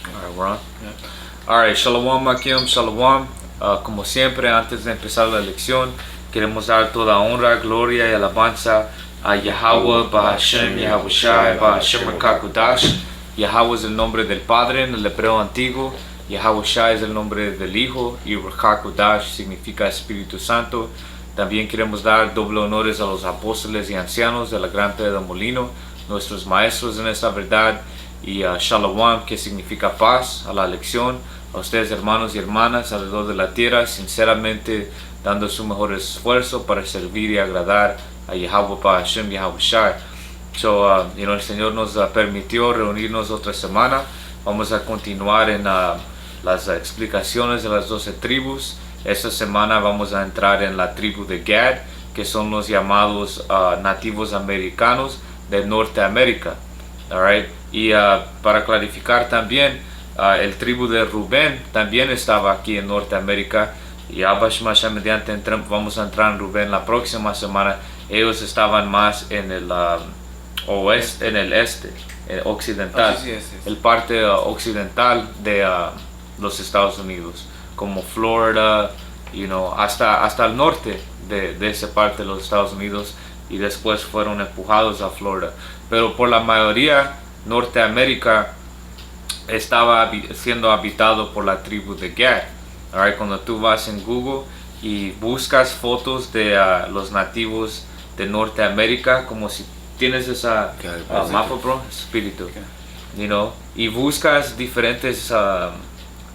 Alright, we're on. Alright, Shalom Akim, Shalom. Como siempre, antes de empezar la lección, queremos dar toda honra, gloria y alabanza a Yahweh, Bahashem, Yahushai, Bahashem Kakudash. Yahweh es el nombre del Padre en el hebreo antiguo. Yahushai es el nombre del Hijo y Kakudash significa Espíritu Santo. También queremos dar doble honores a los apóstoles y ancianos de la Gran Piedra del Molino, nuestros maestros en esta verdad, y Shalom, que significa paz, a la lección, a ustedes hermanos y hermanas alrededor de la tierra, sinceramente dando su mejor esfuerzo para servir y agradar a Yahweh Hashem Yahushai. El Señor nos permitió reunirnos otra semana. Vamos a continuar en las explicaciones de las 12 tribus. Esta semana vamos a entrar en la tribu de Gad, que son los llamados nativos americanos de Norteamérica. Alright. Y para clarificar también, el tribu de Rubén también estaba aquí en Norteamérica. Y mediante vamos a entrar en Rubén la próxima semana. Ellos estaban más en el oeste, en el occidental, el parte occidental de los Estados Unidos, como Florida, hasta el norte de esa parte de los Estados Unidos, y después fueron empujados a Florida. Pero por la mayoría, Norteamérica estaba siendo habitado por la tribu de Gad. Right? Cuando tú vas en Google y buscas fotos de los nativos de Norteamérica, como si tienes esa mapa, bro, espíritu, y buscas diferentes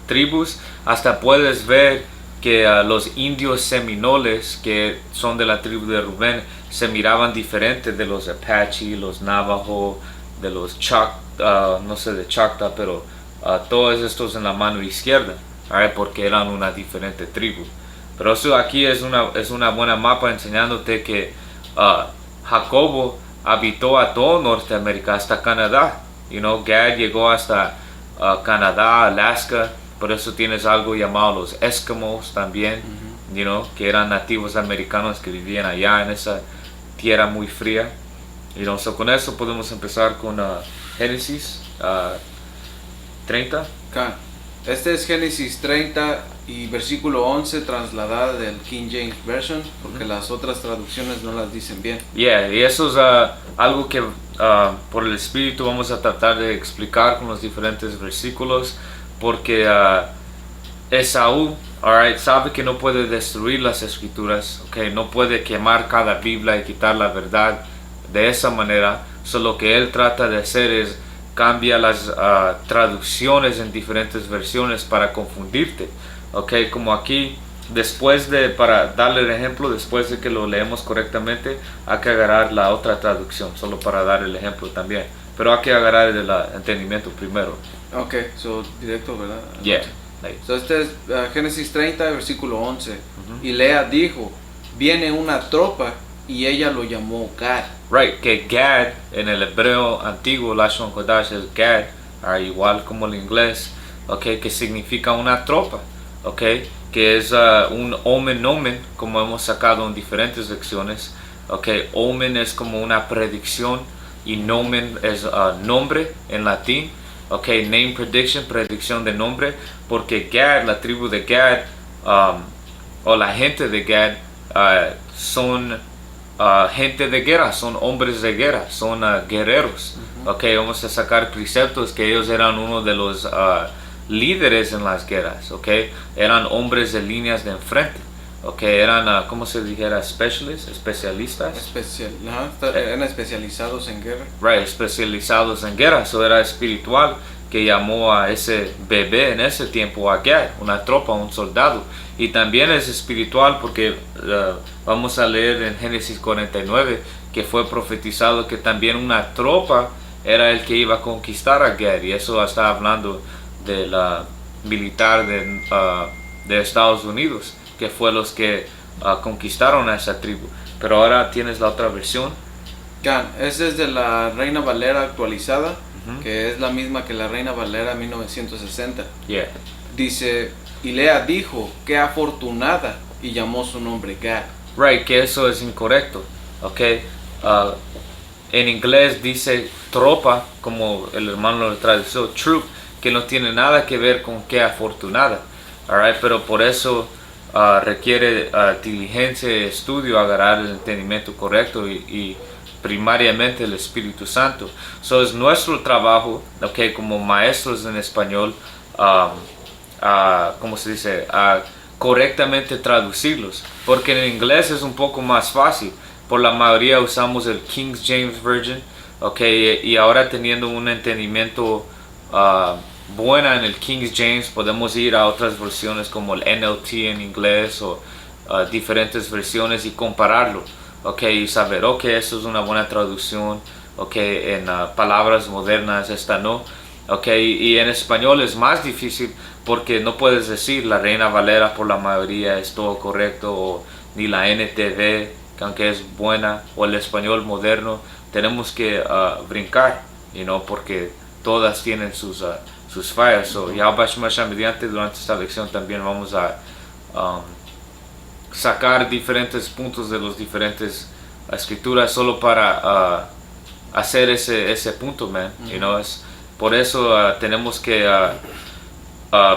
tribus, hasta puedes ver que los indios seminoles, que son de la tribu de Rubén, se miraban diferentes de los Apache, los Navajo, de los Choctaw, no sé de Choctaw, pero todos estos en la mano izquierda, right? Porque eran una diferente tribu. Pero eso aquí es una buena mapa enseñándote que Jacobo habitó a todo Norteamérica, hasta Canadá. Gad llegó hasta Canadá, Alaska. Por eso tienes algo llamado los Eskimos también, que eran nativos americanos que vivían allá en esa tierra muy fría. Con eso podemos empezar con Génesis 30. Este es Génesis 30 y versículo 11, trasladada del King James Version, porque las otras traducciones no las dicen bien. Y eso es algo que por el Espíritu vamos a tratar de explicar con los diferentes versículos, porque Esaú sabe que no puede destruir las escrituras, no puede quemar cada Biblia y quitar la verdad de esa manera. Lo que él trata de hacer es cambia las traducciones en diferentes versiones para confundirte, como aquí, para darle el ejemplo, después de que lo leemos correctamente, hay que agarrar la otra traducción, solo para dar el ejemplo también, pero hay que agarrar el entendimiento primero. Directo, ¿verdad? Yeah. Este es Génesis 30, versículo 11. Y Lea dijo, viene una tropa, y ella lo llamó Gad. Right, que Gad en el hebreo antiguo, Lashon Kodash es Gad, igual como el inglés, que significa una tropa, que es un omen, como hemos sacado en diferentes lecciones. Omen es como una predicción, y nomen es nombre en latín. Name prediction, predicción de nombre, porque Gad, la tribu de Gad, o la gente de Gad, son gente de guerra, son hombres de guerra, son guerreros. Vamos a sacar preceptos que ellos eran uno de los líderes en las guerras. Eran hombres de líneas de enfrente. Eran, ¿cómo se dijera? Especialistas. Eran especializados en guerra. Right, especializados en guerra. Eso era espiritual, que llamó a ese bebé en ese tiempo a Gad, una tropa, un soldado. Y también es espiritual porque vamos a leer en Génesis 49 que fue profetizado que también una tropa era el que iba a conquistar a Gad. Y eso está hablando de la militar de Estados Unidos, que fue los que conquistaron a esa tribu. Pero ahora tienes la otra versión. Esa es de la Reina Valera actualizada, que es la misma que la Reina Valera 1960. Yeah. Dice, y Lea dijo, qué afortunada, y llamó su nombre Gad. Right, que eso es incorrecto. En inglés dice tropa, como el hermano lo tradujo, troop, que no tiene nada que ver con qué afortunada. Alright, pero por eso requiere diligencia y estudio, agarrar el entendimiento correcto y primariamente el Espíritu Santo. So es nuestro trabajo, okay, como maestros en español, ¿cómo se dice? Correctamente traducirlos, porque en inglés es un poco más fácil. Por la mayoría usamos el King James Version, okay, y ahora teniendo un entendimiento buena en el King James, podemos ir a otras versiones como el NLT en inglés o diferentes versiones y compararlo, okay, y saber, okay, esto es una buena traducción, okay, en palabras modernas, esta no, okay, y en español es más difícil porque no puedes decir la Reina Valera por la mayoría es todo correcto, o ni la NTV, que aunque es buena, o el español moderno, tenemos que brincar, porque todas tienen sus fallas. So, Yahweh Shemashah mediante durante esta lección también vamos a sacar diferentes puntos de las diferentes escrituras solo para hacer ese punto, man. Es, por eso tenemos que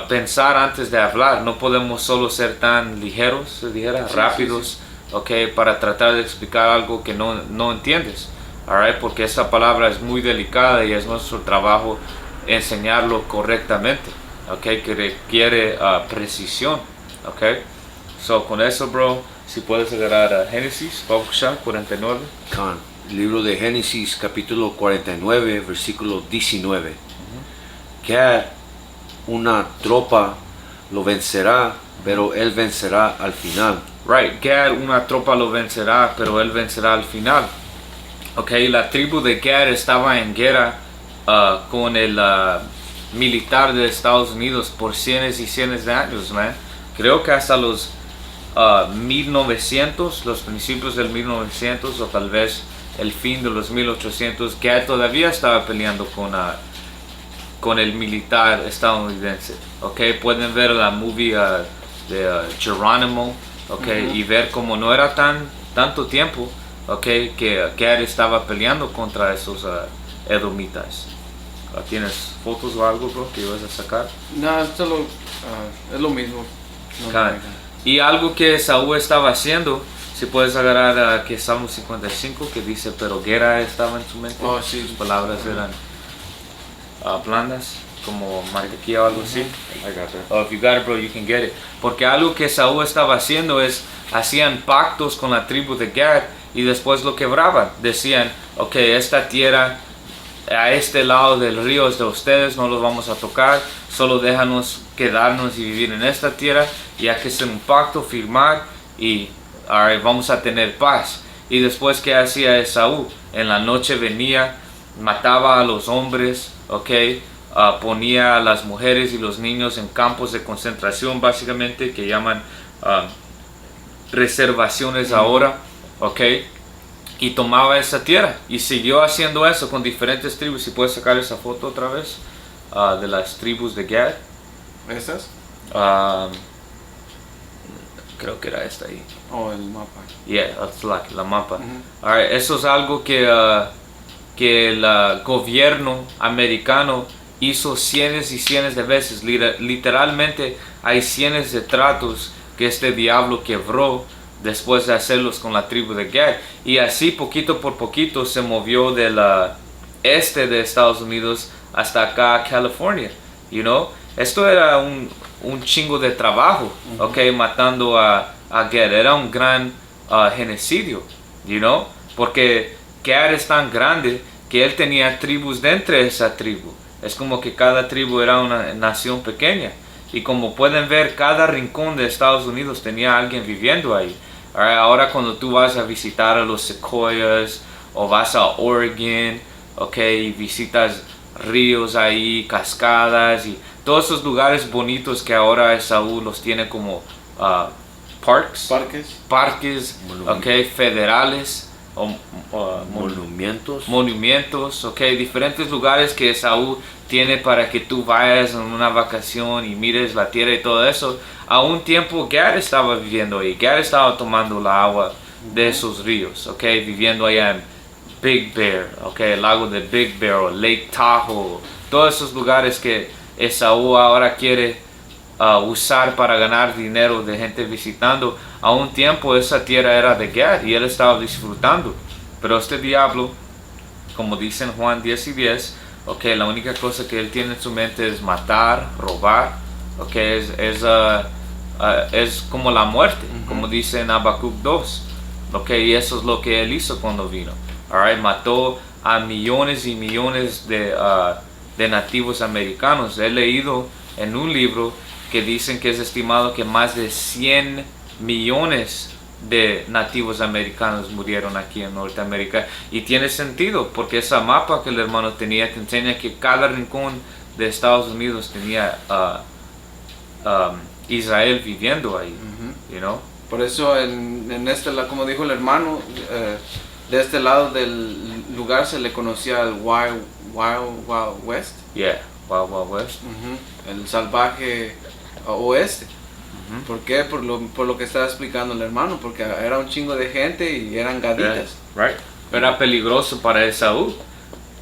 pensar antes de hablar. No podemos solo ser tan ligeros, se dijera, rápidos, okay, para tratar de explicar algo que no entiendes, alright, porque esa palabra es muy delicada y es nuestro trabajo enseñarlo correctamente, okay, que requiere precisión, okay. So con eso, bro, si puedes agarrar a Génesis 49. Con libro de Génesis capítulo 49 versículo 19. Que una tropa lo vencerá, pero él vencerá al final. Right, Gad, una tropa lo vencerá, pero él vencerá al final. Okay, la tribu de Gad estaba en guerra con el militar de Estados Unidos por cientos y cientos de años, man. Creo que hasta los 1900, los principios del 1900 o tal vez el fin de los 1800, Gad todavía estaba peleando con el militar estadounidense. Okay, pueden ver la movie de Geronimo, okay, y ver como no era tanto tiempo, okay, que Gad estaba peleando contra esos edomitas. ¿Tienes fotos o algo, bro, que ibas a sacar? No, solo es lo mismo. Y algo que Saúl estaba haciendo, si puedes agarrar que Salmo 55, que dice, pero guerra estaba en su mente. Oh, sí. Sus palabras eran blandas, como mantequilla o algo así. I got that. Oh, if you got it, bro, you can get it. Porque algo que Saúl estaba haciendo es, hacían pactos con la tribu de Gad y después lo quebraban. Decían, ok, esta tierra a este lado del río es de ustedes, no los vamos a tocar, solo déjanos quedarnos y vivir en esta tierra, y hay que hacer un pacto, firmar, y vamos a tener paz. Y después, ¿qué hacía Esaú? En la noche venía, mataba a los hombres, okay, ponía a las mujeres y los niños en campos de concentración, básicamente, que llaman reservaciones ahora, okay, y tomaba esa tierra y siguió haciendo eso con diferentes tribus. Si puedes sacar esa foto otra vez de las tribus de Gad. ¿Estas? Creo que era esta ahí. Oh, el mapa. Yeah, that's like la mapa. Alright, eso es algo que el gobierno americano hizo cientos y cientos de veces. Literalmente hay cientos de tratos que este diablo quebró después de hacerlos con la tribu de Gad, y así poquito por poquito se movió del este de Estados Unidos hasta acá, California, esto era un chingo de trabajo, okay, matando a Gad. Era un gran genocidio, porque Gad es tan grande que él tenía tribus dentro de esa tribu. Es como que cada tribu era una nación pequeña, y como pueden ver, cada rincón de Estados Unidos tenía alguien viviendo ahí. Ahora cuando tú vas a visitar a los Sequoias o vas a Oregon, okay, y visitas ríos ahí, cascadas y todos esos lugares bonitos que ahora Esaú los tiene como parques, okay, federales, monumentos, okay, diferentes lugares que Esaú tiene para que tú vayas en una vacación y mires la tierra y todo eso. A un tiempo Gad estaba viviendo ahí. Gad estaba tomando la agua de esos ríos, okay, viviendo allá en Big Bear, okay, el lago de Big Bear o Lake Tahoe, todos esos lugares que Esaú ahora quiere usar para ganar dinero de gente visitando. A un tiempo esa tierra era de Gad y él estaba disfrutando. Pero este diablo, como dice en Juan 10 y 10, okay, la única cosa que él tiene en su mente es matar, robar, okay, es como la muerte, como dice en Habacuc 2. Okay, y eso es lo que él hizo cuando vino. Alright, mató a millones y millones de nativos americanos. He leído en un libro que dicen que es estimado que más de 100 millones de nativos americanos murieron aquí en Norteamérica. Y tiene sentido, porque ese mapa que el hermano tenía te enseña que cada rincón de Estados Unidos tenía Israel viviendo ahí, you know? Por eso en este lado, como dijo el hermano, de este lado del lugar se le conocía el Wild West. Yeah, Wild Wild West. El salvaje oeste. ¿Por qué? Por lo que estaba explicando el hermano, porque era un chingo de gente y eran gaditas. Right. Era peligroso para Esaú,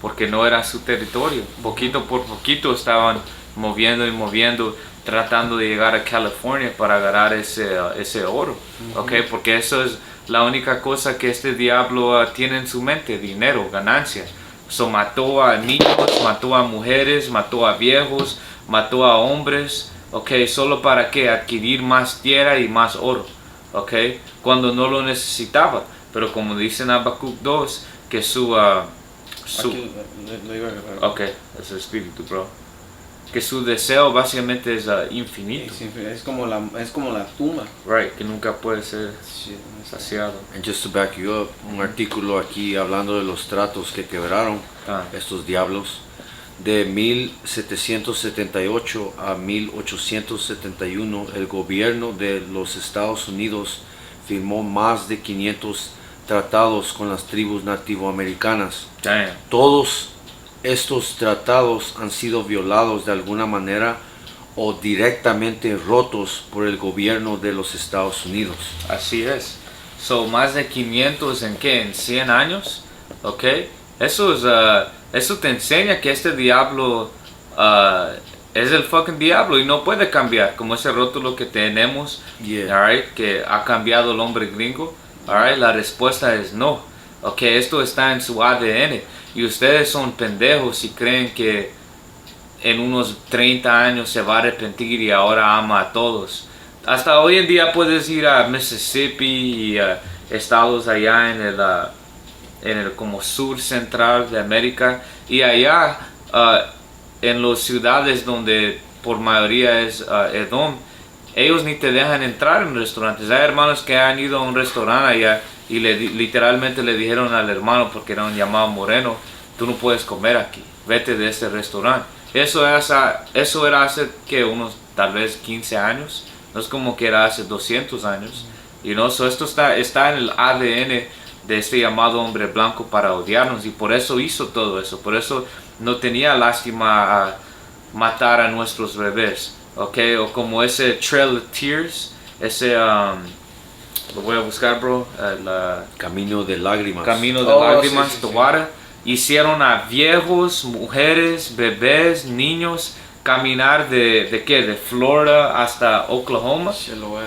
porque no era su territorio. Poquito por poquito estaban moviendo y moviendo, tratando de llegar a California para agarrar ese oro. Okay, porque eso es la única cosa que este diablo tiene en su mente, dinero, ganancia. So mató a niños, mató a mujeres, mató a viejos, mató a hombres. Okay, solo para que adquirir más tierra y más oro, okay, cuando no lo necesitaba. Pero como dice en Habacuc 2, que okay, es el espíritu, bro, que su deseo básicamente es infinito. Es como la tumba, Right, que nunca puede ser saciado. And just to back you up, un artículo aquí hablando de los tratos que quebraron estos diablos. De 1778 a 1871, el gobierno de los Estados Unidos firmó más de 500 tratados con las tribus nativoamericanas. Damn. Todos estos tratados han sido violados de alguna manera o directamente rotos por el gobierno de los Estados Unidos. Así es. So, más de 500 en qué, en 100 años, okay. Eso te enseña que este diablo es el fucking diablo y no puede cambiar, como ese rótulo que tenemos, alright, que ha cambiado el hombre gringo. Alright, la respuesta es no. Okay, esto está en su ADN y ustedes son pendejos si creen que en unos 30 años se va a arrepentir y ahora ama a todos. Hasta hoy en día puedes ir a Mississippi y estados allá en el como sur central de América, y allá en las ciudades donde por mayoría es Edom, ellos ni te dejan entrar en restaurantes. Hay hermanos que han ido a un restaurante allá y literalmente le dijeron al hermano, porque era un llamado moreno, tú no puedes comer aquí, vete de este restaurante. Eso era hace que unos tal vez 15 años, no es como que era hace 200 años. Y no, esto está en el ADN de este llamado hombre blanco para odiarnos, y por eso hizo todo eso. Por eso no tenía lástima a matar a nuestros bebés, okay, o como ese Trail of Tears, ese lo voy a buscar, bro, Camino de lágrimas. Camino de lágrimas, sí. Tawara. Hicieron a viejos, mujeres, bebés, niños caminar de Florida hasta Oklahoma,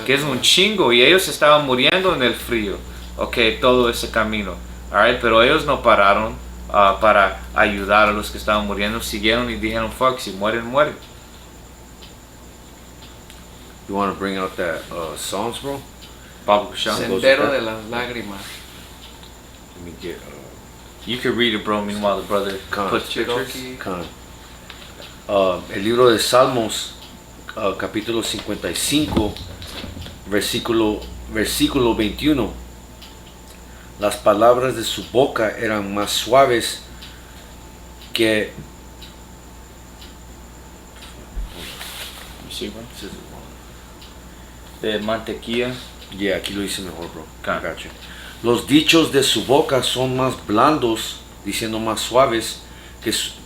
que es un chingo, y ellos estaban muriendo en el frío. Okay, todo ese camino. Alright, pero ellos no pararon para ayudar a los que estaban muriendo. Siguieron y dijeron, fuck, si mueren, mueren. You want to bring out that Psalms, bro? Pablo Kusham. Sendero de las lágrimas. Let me get You can read it, bro, meanwhile the brother puts pictures. Con. El libro de Salmos, capítulo 55, versículo 21. Las palabras de su boca eran más suaves que... Sí, bro. De mantequilla. Yeah, aquí lo hice mejor, bro. Okay. I got you. Los dichos de su boca son más blandos, diciendo más suaves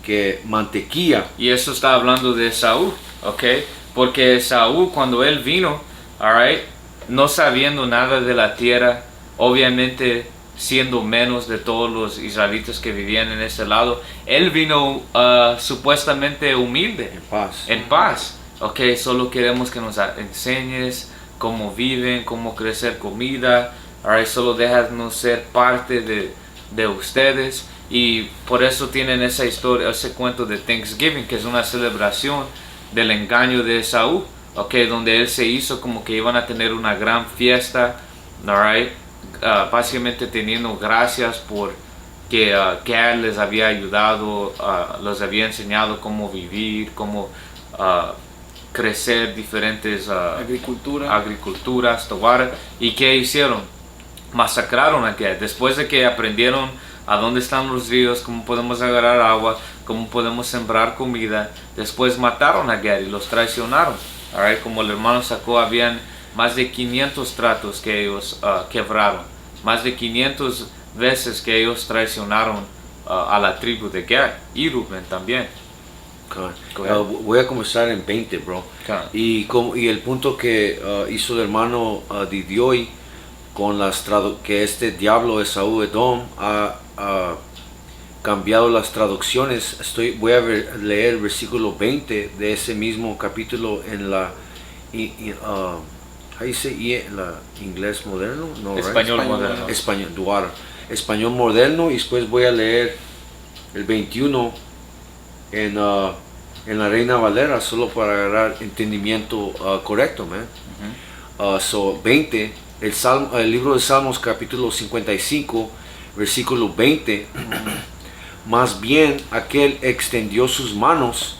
que mantequilla. Y eso está hablando de Esaú, ok, porque Esaú, cuando él vino, alright, no sabiendo nada de la tierra, obviamente siendo menos de todos los israelitas que vivían en ese lado. Él vino supuestamente humilde, en paz. Ok, solo queremos que nos enseñes cómo viven, cómo crecer comida. Alright, solo déjanos ser parte de ustedes. Y por eso tienen esa historia, ese cuento de Thanksgiving, que es una celebración del engaño de Esaú. Ok, donde él se hizo como que iban a tener una gran fiesta. Alright, básicamente teniendo gracias por que Gad les había ayudado, les había enseñado cómo vivir, cómo crecer diferentes agriculturas, tobar. ¿Y qué hicieron? Masacraron a Gad. Después de que aprendieron a dónde están los ríos, cómo podemos agarrar agua, cómo podemos sembrar comida, después mataron a Gad y los traicionaron. Alright, como el hermano sacó, habían más de 500 tratos que ellos quebraron, más de 500 veces que ellos traicionaron a la tribu de Gad y Rubén también. Voy a comenzar en 20, bro. Y el punto que hizo el hermano Didioy con que este diablo Esaú Edom ha cambiado las traducciones. Voy a leer el versículo 20 de ese mismo capítulo en la ¿cómo dice? ¿La inglés moderno? No, Español right? moderno. Español moderno, y después voy a leer el 21 en la Reina Valera, solo para agarrar entendimiento correcto, man. So 20, el libro de Salmos capítulo 55, versículo 20. Más bien aquel extendió sus manos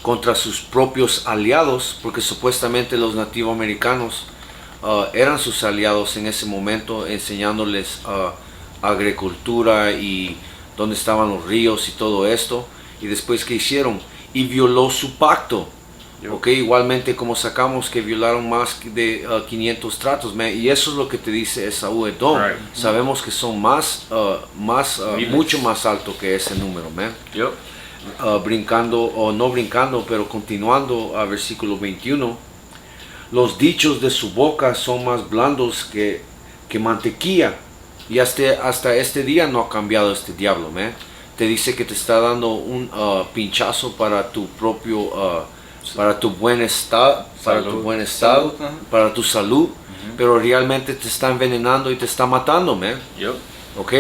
contra sus propios aliados, porque supuestamente los nativoamericanos eran sus aliados en ese momento, enseñándoles agricultura y dónde estaban los ríos y todo esto. Y después, ¿qué hicieron? Y violó su pacto. Okay, igualmente como sacamos que violaron más de 500 tratos, man, y eso es lo que te dice Esaú Edom. Right. Sabemos que son mucho más alto que ese número, man. Brincando, o no brincando, pero continuando a versículo 21. Los dichos de su boca son más blandos que mantequilla, y hasta este día no ha cambiado este diablo, man. Te dice que te está dando un pinchazo para tu propio para tu buen estado, para tu salud, pero realmente te está envenenando y te está matando, man. ¿Ok?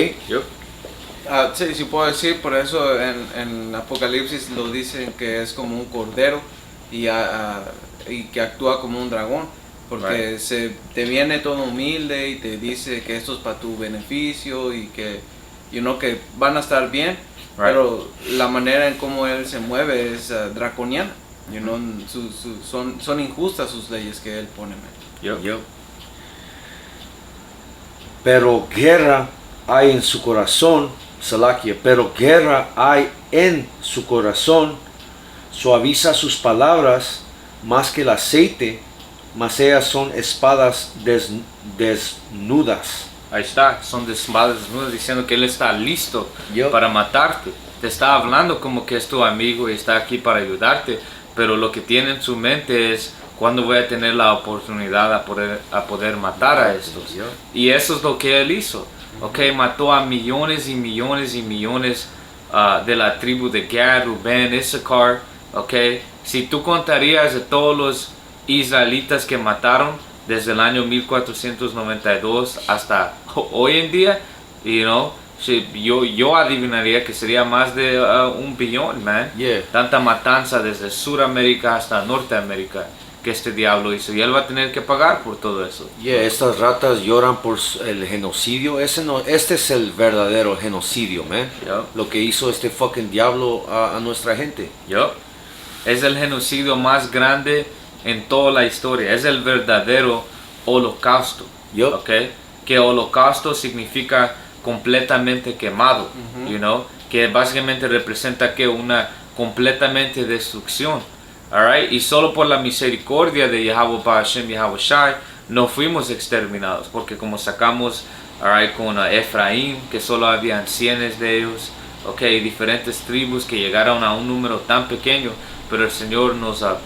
Sí, sí puedo decir, por eso en Apocalipsis lo dicen que es como un cordero y que actúa como un dragón, porque te viene todo humilde y te dice que esto es para tu beneficio y que que van a estar bien, pero la manera en cómo él se mueve es draconiana. Son injustas sus leyes que él pone. Pero guerra hay en su corazón, Salakia, pero guerra hay en su corazón. Suaviza sus palabras más que el aceite, mas ellas son espadas desnudas. Ahí está, son espadas desnudas, diciendo que él está listo para matarte. Te está hablando como que es tu amigo y está aquí para ayudarte. Pero lo que tiene en su mente es cuándo voy a tener la oportunidad a poder matar a estos. Y eso es lo que él hizo. Mató a millones y millones y millones de la tribu de Gad, Rubén, Issachar. Si tú contarías de todos los israelitas que mataron desde el año 1492 hasta hoy en día, yo adivinaría que sería más de 1 billón, man. Tanta matanza desde Sudamérica hasta Norteamérica que este diablo hizo, y él va a tener que pagar por todo eso. Estas ratas lloran por el genocidio. Este es el verdadero genocidio, man. Lo que hizo este fucking diablo a nuestra gente. Es el genocidio más grande en toda la historia. Es el verdadero holocausto. Que holocausto significa completamente quemado, que básicamente representa que una completamente destrucción. Y solo por la misericordia de Yahweh Hashem, Yahweh Shai, no fuimos exterminados, porque como sacamos con Efraín, que solo habían cientos de ellos, diferentes tribus que llegaron a un número tan pequeño, pero el Señor nos ha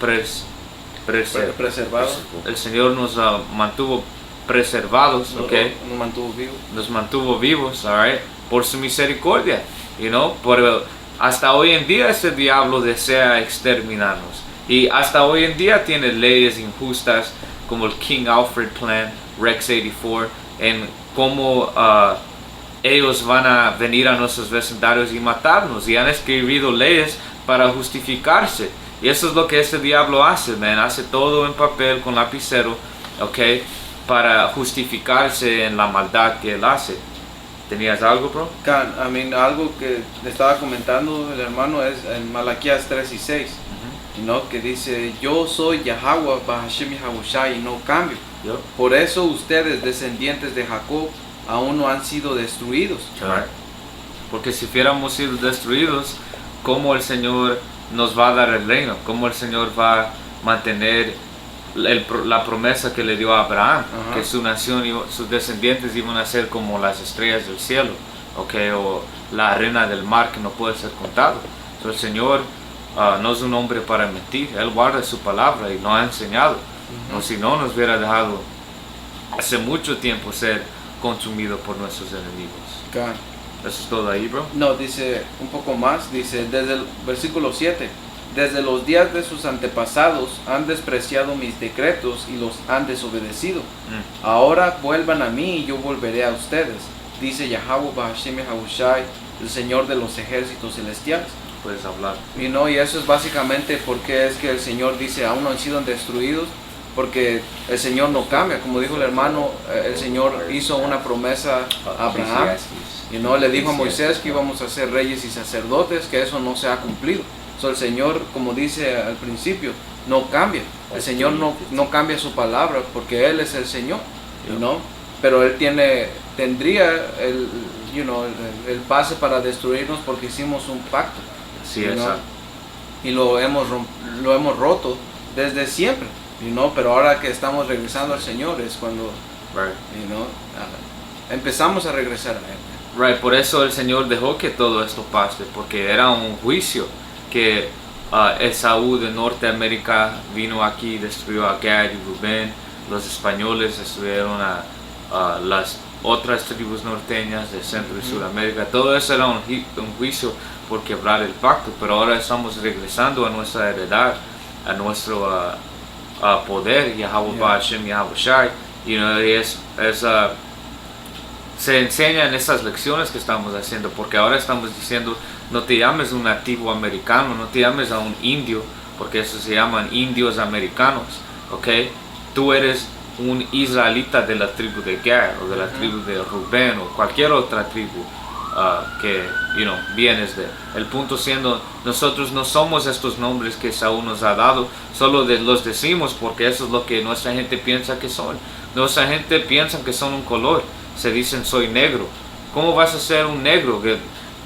preservado. El Señor nos mantuvo preservados, okay? Nos mantuvo vivos. Nos mantuvo vivos, alright, por su misericordia, you know, pero hasta hoy en día este diablo desea exterminarnos y hasta hoy en día tiene leyes injustas como el King Alfred Plan, Rex 84, en cómo ellos van a venir a nuestros vecindarios y matarnos, y han escrito leyes para justificarse, y eso es lo que este diablo hace, man, hace todo en papel con lapicero, okay, para justificarse en la maldad que él hace. ¿Tenías algo, bro? Algo que le estaba comentando el hermano es en Malaquías 3 y 6, ¿no? Que dice, yo soy Yahweh, Bahashem Yahushai, y no cambio. Yep. Por eso ustedes, descendientes de Jacob, aún no han sido destruidos. Right. Porque si fuéramos sido destruidos, ¿cómo el Señor nos va a dar el reino? ¿Cómo el Señor va a mantener la promesa que le dio a Abraham? Que su nación y sus descendientes iban a ser como las estrellas del cielo, okay, o la arena del mar que no puede ser contado. El Señor no es un hombre para mentir, Él guarda su palabra y nos ha enseñado. No, si no, nos hubiera dejado hace mucho tiempo ser consumido por nuestros enemigos. Eso es todo ahí, bro. No, dice un poco más, dice desde el versículo 7, desde los días de sus antepasados han despreciado mis decretos y los han desobedecido. Ahora vuelvan a mí y yo volveré a ustedes, dice Yahweh Bahashem Yahushai, el Señor de los ejércitos celestiales. Puedes hablar. Y eso es básicamente porque es que el Señor dice aún no han sido destruidos, porque el Señor no cambia. Como dijo el hermano, el Señor hizo una promesa a Abraham, le dijo a Moisés que íbamos a ser reyes y sacerdotes, que eso no se ha cumplido. El Señor, como dice al principio, no cambia. El Señor no cambia su palabra porque Él es el Señor, pero Él tendría el pase para destruirnos porque hicimos un pacto. Sí, exacto. Y lo hemos roto desde siempre, pero ahora que estamos regresando al Señor es cuando empezamos a regresar a Él. Right, por eso el Señor dejó que todo esto pase, porque era un juicio que Esaú de Norteamérica vino aquí, destruyó a Gad y Rubén, los españoles destruyeron a las otras tribus norteñas de Centro y Sudamérica. Todo eso era un juicio por quebrar el pacto, pero ahora estamos regresando a nuestra heredad, a nuestro poder, Yahweh Bahashem Yahushai, y se enseñan esas lecciones que estamos haciendo, porque ahora estamos diciendo, no te llames un nativo americano, no te llames a un indio, porque eso se llaman indios americanos, ¿ok? Tú eres un israelita de la tribu de Gad, o de la tribu de Rubén, o cualquier otra tribu que vienes de. El punto siendo, nosotros no somos estos nombres que Saúl nos ha dado, solo los decimos porque eso es lo que nuestra gente piensa que son. Nuestra gente piensa que son un color, se dicen soy negro. ¿Cómo vas a ser un negro?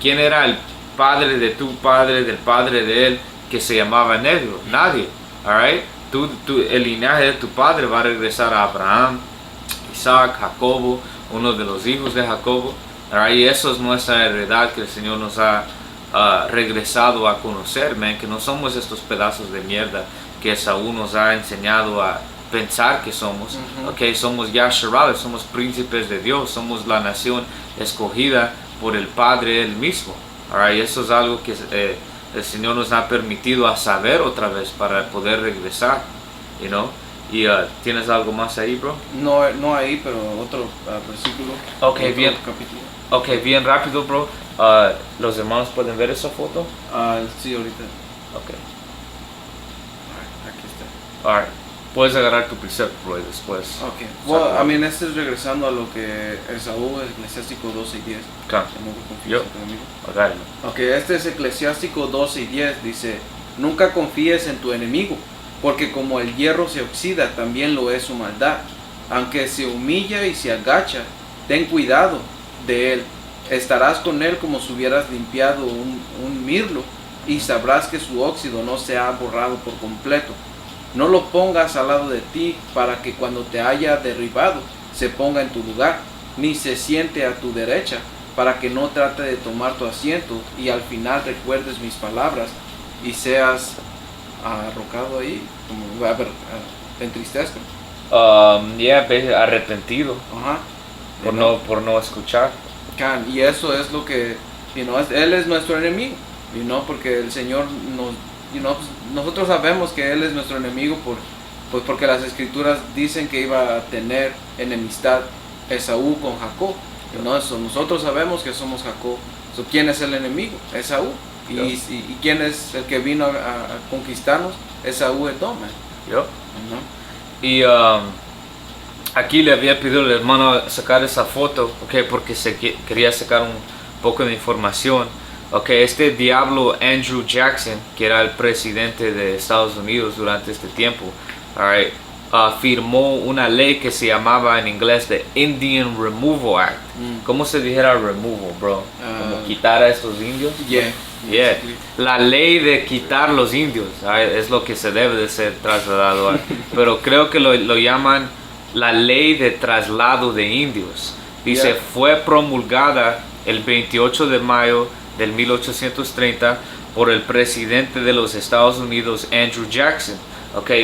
¿Quién era el padre de tu padre, del padre de él, que se llamaba negro? Nadie, alright. El linaje de tu padre va a regresar a Abraham, Isaac, Jacobo, uno de los hijos de Jacobo. Y eso es nuestra heredad que el Señor nos ha regresado a conocer, que no somos estos pedazos de mierda que Saúl nos ha enseñado a pensar que somos. Okay, somos Yasharales, somos príncipes de Dios, somos la nación escogida por el Padre Él mismo. Eso es algo que el Señor nos ha permitido a saber otra vez para poder regresar, Y ¿tienes algo más ahí, bro? No ahí, pero otro versículo. Okay, bien. Capítulo. Okay, bien rápido, bro. ¿Los hermanos pueden ver esa foto? Sí, ahorita. Okay. Aquí está. Alright. Puedes agarrar tu precept, bro, y después. Okay. Well, este es regresando a lo que Esaú, Eclesiástico 12 y 10. Este es Eclesiástico 12 y 10. Dice, nunca confíes en tu enemigo, porque como el hierro se oxida, también lo es su maldad. Aunque se humilla y se agacha, ten cuidado de él. Estarás con él como si hubieras limpiado un mirlo, y sabrás que su óxido no se ha borrado por completo. No lo pongas al lado de ti, para que cuando te haya derribado se ponga en tu lugar, ni se siente a tu derecha, para que no trate de tomar tu asiento, y al final recuerdes mis palabras y seas arrojado ahí, te entristezca. Arrepentido Ajá. por no escuchar. Y eso es lo que, Él es nuestro enemigo, porque el Señor pues, nosotros sabemos que Él es nuestro enemigo pues porque las escrituras dicen que iba a tener enemistad Esaú con Jacob. Nosotros sabemos que somos Jacob. ¿Quién es el enemigo? Esaú. Y quién es el que vino a conquistarnos? Esaú Edom. Y aquí le había pedido al hermano sacar esa foto, porque quería sacar un poco de información. Este diablo Andrew Jackson, que era el presidente de Estados Unidos durante este tiempo, firmó una ley que se llamaba en inglés the Indian Removal Act. ¿Cómo se dijera removal, bro? ¿Como quitar a estos indios? Yeah. La ley de quitar los indios es lo que se debe de ser trasladado. Pero creo que lo llaman la ley de traslado de indios. Dice, fue promulgada el 28 de mayo del 1830 por el presidente de los Estados Unidos, Andrew Jackson.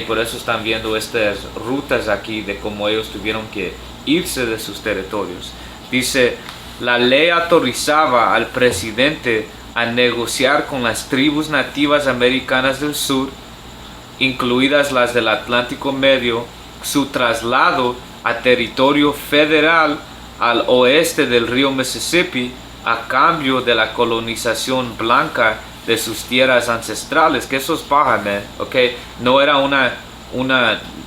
Por eso están viendo estas rutas aquí de cómo ellos tuvieron que irse de sus territorios. Dice, la ley autorizaba al presidente a negociar con las tribus nativas americanas del sur, incluidas las del Atlántico Medio, su traslado a territorio federal al oeste del río Mississippi a cambio de la colonización blanca de sus tierras ancestrales. Que eso es paja, man. No era una,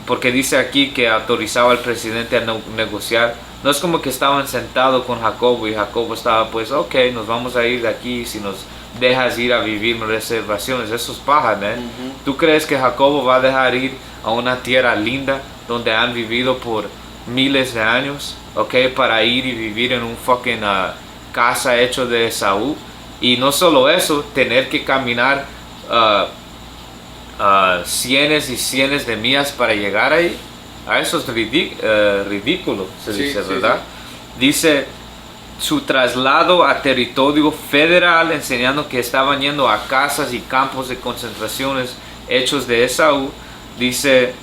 porque dice aquí que autorizaba al presidente a negociar. No es como que estaban sentados con Jacobo y Jacobo estaba pues, nos vamos a ir de aquí si nos dejas ir a vivir en reservaciones. Eso es paja, man. ¿Tú crees que Jacobo va a dejar ir a una tierra linda donde han vivido por miles de años, para ir y vivir en un fucking casa hecho de Esaú? Y no solo eso, tener que caminar cienes y cienes de millas para llegar ahí. Eso es ridículo, se dice, ¿verdad? Sí. Dice, su traslado a territorio federal, enseñando que estaban yendo a casas y campos de concentraciones hechos de Esaú. Dice,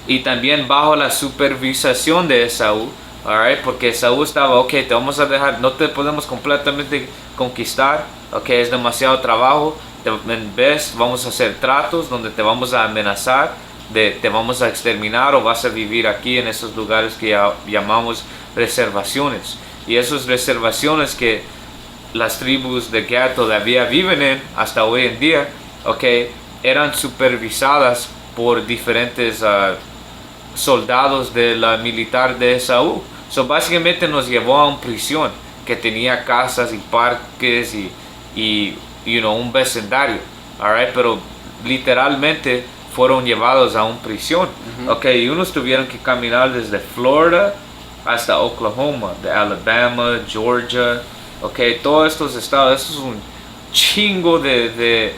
y también bajo la supervisación de Esaú. Porque Esaú estaba, te vamos a dejar, no te podemos completamente conquistar, es demasiado trabajo, en vez vamos a hacer tratos donde te vamos a amenazar, te vamos a exterminar o vas a vivir aquí en esos lugares que llamamos reservaciones. Y esas reservaciones que las tribus de Gad todavía viven en hasta hoy en día, eran supervisadas por diferentes soldados de la militar de Esaú. Básicamente nos llevó a una prisión que tenía casas y parques y un vecindario, pero literalmente fueron llevados a una prisión. Y unos tuvieron que caminar desde Florida hasta Oklahoma, de Alabama, Georgia, todos estos estados. Eso es un chingo de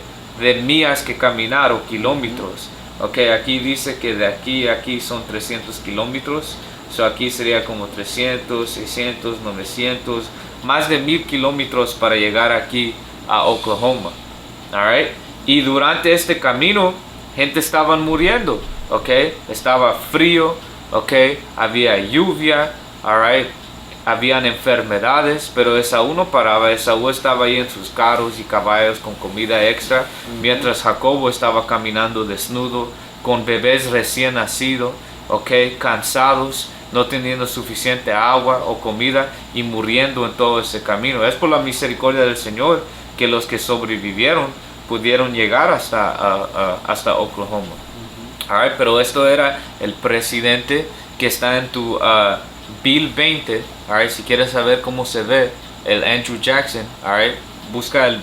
millas que caminar o kilómetros. Aquí dice que de aquí a aquí son 300 kilómetros. Aquí sería como 300, 600, 900, más de 1000 kilómetros para llegar aquí a Oklahoma. Y durante este camino, gente estaba muriendo. Estaba frío. Había lluvia. Habían enfermedades, pero Esaú no paraba. Esaú estaba ahí en sus carros y caballos con comida extra, mientras Jacobo estaba caminando desnudo, con bebés recién nacidos, cansados, no teniendo suficiente agua o comida y muriendo en todo ese camino. Es por la misericordia del Señor que los que sobrevivieron pudieron llegar hasta Oklahoma. Pero esto era el presidente que está en tu Bill 20. Si quieres saber cómo se ve el Andrew Jackson, busca en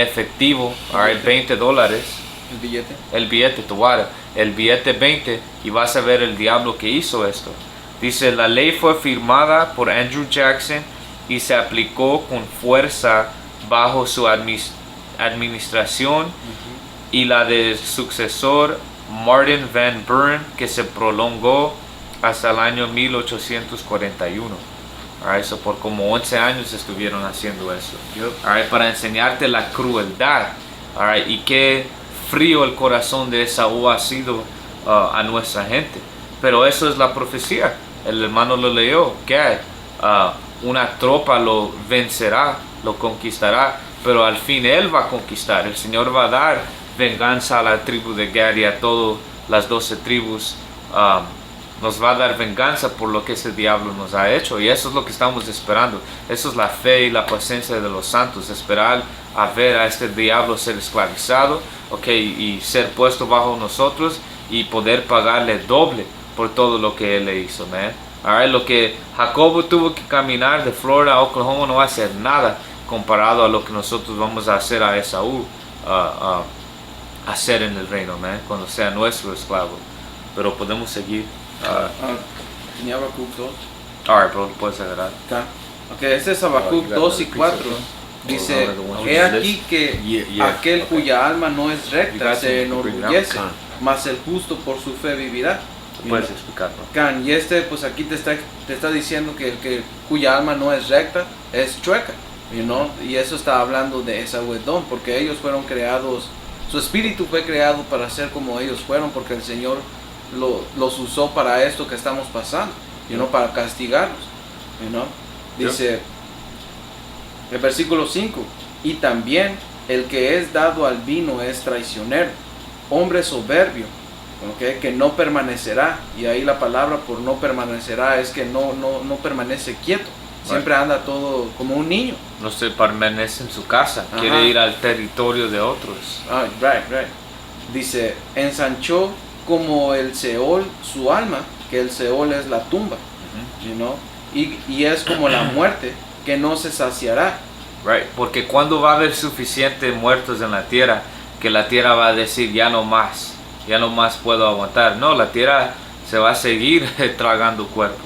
efectivo, $20. El billete, el billete 20, y vas a ver el diablo que hizo esto. Dice, la ley fue firmada por Andrew Jackson y se aplicó con fuerza bajo su administración y la de sucesor Martin Van Buren, que se prolongó hasta el año 1841. Por como 11 años estuvieron haciendo eso. Para enseñarte la crueldad. Y qué frío el corazón de Esaú ha sido a nuestra gente. Pero eso es la profecía. El hermano lo leyó, que una tropa lo vencerá, lo conquistará, pero al fin él va a conquistar. El Señor va a dar venganza a la tribu de Gad y a todas las 12 tribus. Nos va a dar venganza por lo que ese diablo nos ha hecho, y eso es lo que estamos esperando. Eso es la fe y la paciencia de los santos, esperar a ver a este diablo ser esclavizado, y ser puesto bajo nosotros y poder pagarle doble por todo lo que él le hizo, man. Alright, lo que Jacobo tuvo que caminar de Florida a Oklahoma no va a ser nada comparado a lo que nosotros vamos a hacer a Esaú, hacer en el reino, man, cuando sea nuestro esclavo. Pero podemos seguir. Tenía Habacuc 2. Alright, bro, puedes agarrar. Ok, este es Habacuc 2 y 4. Dice, he aquí que aquel cuya alma no es recta se enorgullece, mas el justo por su fe vivirá. Puedes explicarlo. Y pues aquí te está diciendo que el cuya alma no es recta es chueca, y eso está hablando de Esaú Edom, porque ellos fueron creados, su espíritu fue creado para ser como ellos fueron, porque el Señor los usó para esto que estamos pasando, para castigarlos, dice el versículo 5, y también el que es dado al vino es traicionero, hombre soberbio, que no permanecerá, y ahí la palabra por no permanecerá es que no permanece quieto, siempre anda todo como un niño. No se permanece en su casa, quiere ir al territorio de otros. Right. Dice, ensanchó como el Seol su alma, que el Seol es la tumba, y es como la muerte, que no se saciará. Right, porque cuando va a haber suficientes muertos en la tierra, que la tierra va a decir ya no más puedo aguantar. No, la tierra se va a seguir tragando cuerpos.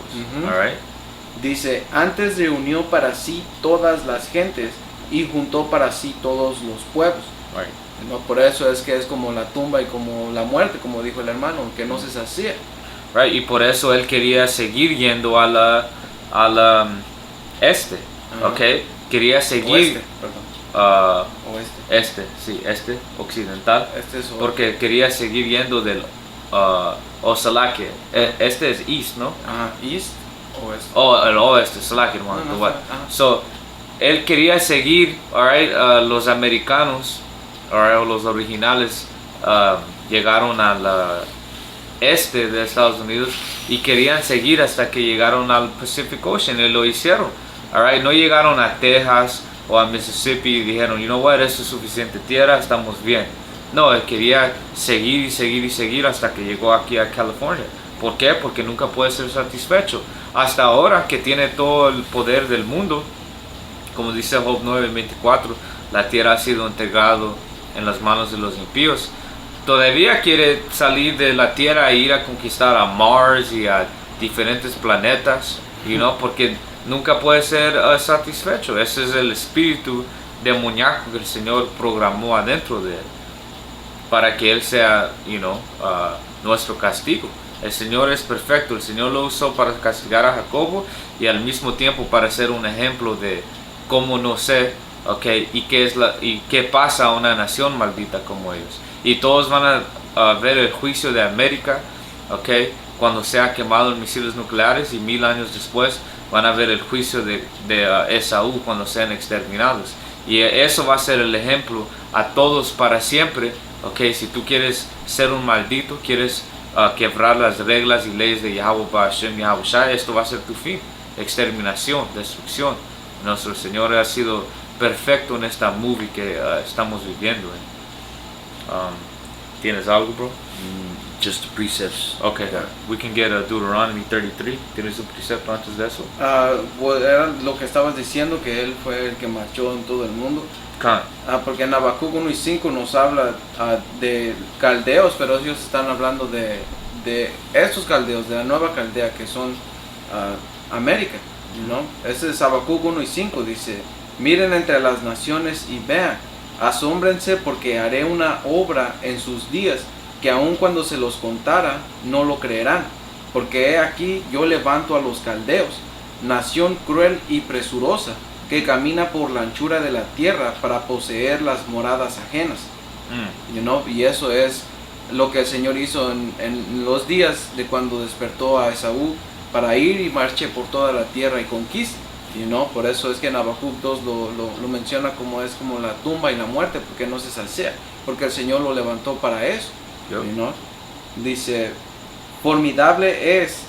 Alright. Dice, antes reunió para sí todas las gentes y juntó para sí todos los pueblos. Right. Por eso es que es como la tumba y como la muerte, como dijo el hermano, que no se sacía. Right, y por eso él quería seguir yendo a la este. Quería seguir oeste, occidental, es porque quería seguir yendo del Salakia. Este es east, ¿no? East, oeste. El oeste, Salakia, hermano. So, él quería seguir, los americanos, o los originales, llegaron al este de Estados Unidos y querían seguir hasta que llegaron al Pacific Ocean, y lo hicieron. No llegaron a Texas o a Mississippi y dijeron, eso es suficiente tierra, estamos bien. No, él quería seguir y seguir y seguir hasta que llegó aquí a California. ¿Por qué? Porque nunca puede ser satisfecho. Hasta ahora que tiene todo el poder del mundo, como dice Job 9:24, la tierra ha sido entregada en las manos de los impíos. Todavía quiere salir de la tierra e ir a conquistar a Mars y a diferentes planetas, porque nunca puede ser satisfecho. Ese es el espíritu demoníaco que el Señor programó adentro de él, para que él sea, nuestro castigo. El Señor es perfecto. El Señor lo usó para castigar a Jacobo y al mismo tiempo para ser un ejemplo de cómo no ser, y qué pasa a una nación maldita como ellos. Y todos van a ver el juicio de América, cuando sea quemado en misiles nucleares, y 1000 años después van a ver el juicio de Esaú cuando sean exterminados. Y eso va a ser el ejemplo a todos para siempre. Si tú quieres ser un maldito, quieres quebrar las reglas y leyes de Yahweh Ba'ashem Yahweh Shai, esto va a ser tu fin: exterminación, destrucción. Nuestro Señor ha sido perfecto en esta movie que estamos viviendo. ¿Tienes algo, bro? Just the precepts. Okay, we can get a Deuteronomy 33. ¿Tienes un precepto antes de eso? Era lo que estabas diciendo, que él fue el que marchó en todo el mundo. Porque en Habacuc 1 y 5 nos habla de caldeos, pero ellos están hablando de estos caldeos, de la nueva Caldea, que son América, Ese es Habacuc 1 y 5, dice: miren entre las naciones y vean, asómbrense, porque haré una obra en sus días, que aun cuando se los contara, no lo creerán. Porque he aquí, yo levanto a los caldeos, nación cruel y presurosa, que camina por la anchura de la tierra para poseer las moradas ajenas. Y eso es lo que el Señor hizo en los días de cuando despertó a Esaú para ir y marche por toda la tierra y conquiste. Por eso es que en Habacuc 2 lo menciona como es como la tumba y la muerte, porque no se salsea, porque el Señor lo levantó para eso. Dice, formidable es,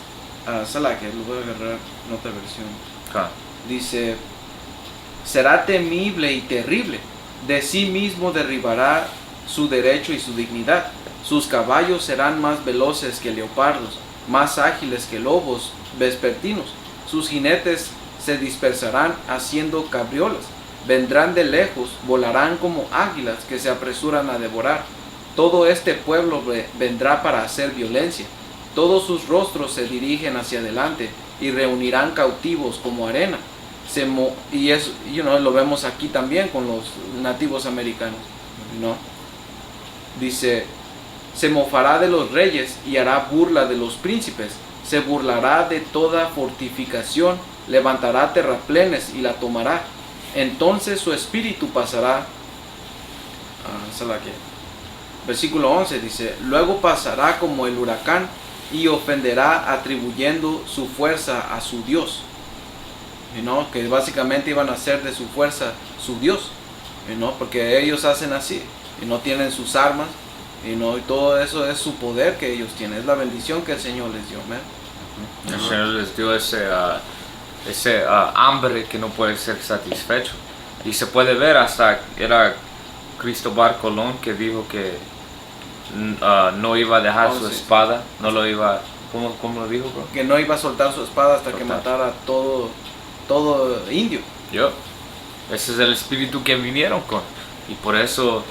que lo voy a agarrar en otra versión. Dice, será temible y terrible, de sí mismo derribará su derecho y su dignidad. Sus caballos serán más veloces que leopardos, más ágiles que lobos vespertinos. Sus jinetes se dispersarán haciendo cabriolas. Vendrán de lejos, volarán como águilas que se apresuran a devorar. Todo este pueblo vendrá para hacer violencia. Todos sus rostros se dirigen hacia adelante y reunirán cautivos como arena. Y eso, lo vemos aquí también con los nativos americanos. Dice, se mofará de los reyes y hará burla de los príncipes. Se burlará de toda fortificación, levantará terraplenes y la tomará. Entonces su espíritu pasará. Versículo 11 dice, luego pasará como el huracán y ofenderá atribuyendo su fuerza a su Dios. Que básicamente iban a hacer de su fuerza su Dios, porque ellos hacen así, y no tienen sus armas, y todo eso es su poder que ellos tienen, es la bendición que el Señor les dio. El Señor les dio ese hambre que no puede ser satisfecho, y se puede ver hasta era Cristóbal Colón que dijo que no iba a dejar su espada, no lo iba, ¿cómo lo dijo, bro? Que no iba a soltar su espada hasta que matara todo indio. Ese es el espíritu que vinieron con, y por eso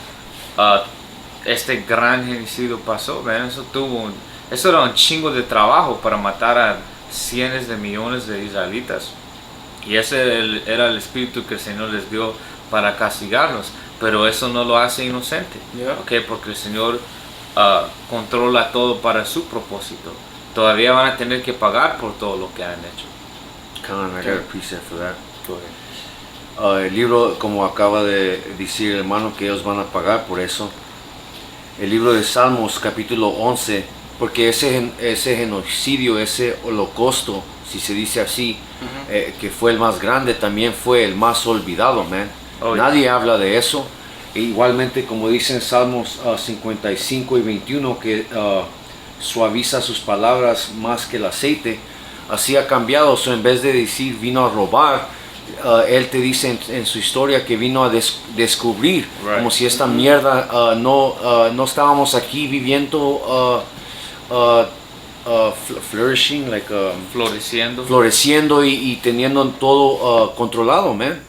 este gran genocidio pasó. Eso era un chingo de trabajo para matar a cientos de millones de israelitas, y ese era el espíritu que el Señor les dio para castigarlos, pero eso no lo hace inocente, porque el Señor controla todo para su propósito. Todavía van a tener que pagar por todo lo que han hecho. I got a precept for that. Go ahead. El libro, como acaba de decir el hermano, que ellos van a pagar por eso. El libro de Salmos, capítulo 11, porque ese genocidio, ese holocausto, si se dice así, que fue el más grande, también fue el más olvidado, man. Nadie habla de eso. E igualmente, como dicen Salmos 55 y 21, que suaviza sus palabras más que el aceite. Así ha cambiado. En vez de decir vino a robar, él te dice en su historia que vino a descubrir, como si esta mierda no estábamos aquí viviendo flourishing, floreciendo y teniendo todo controlado, man.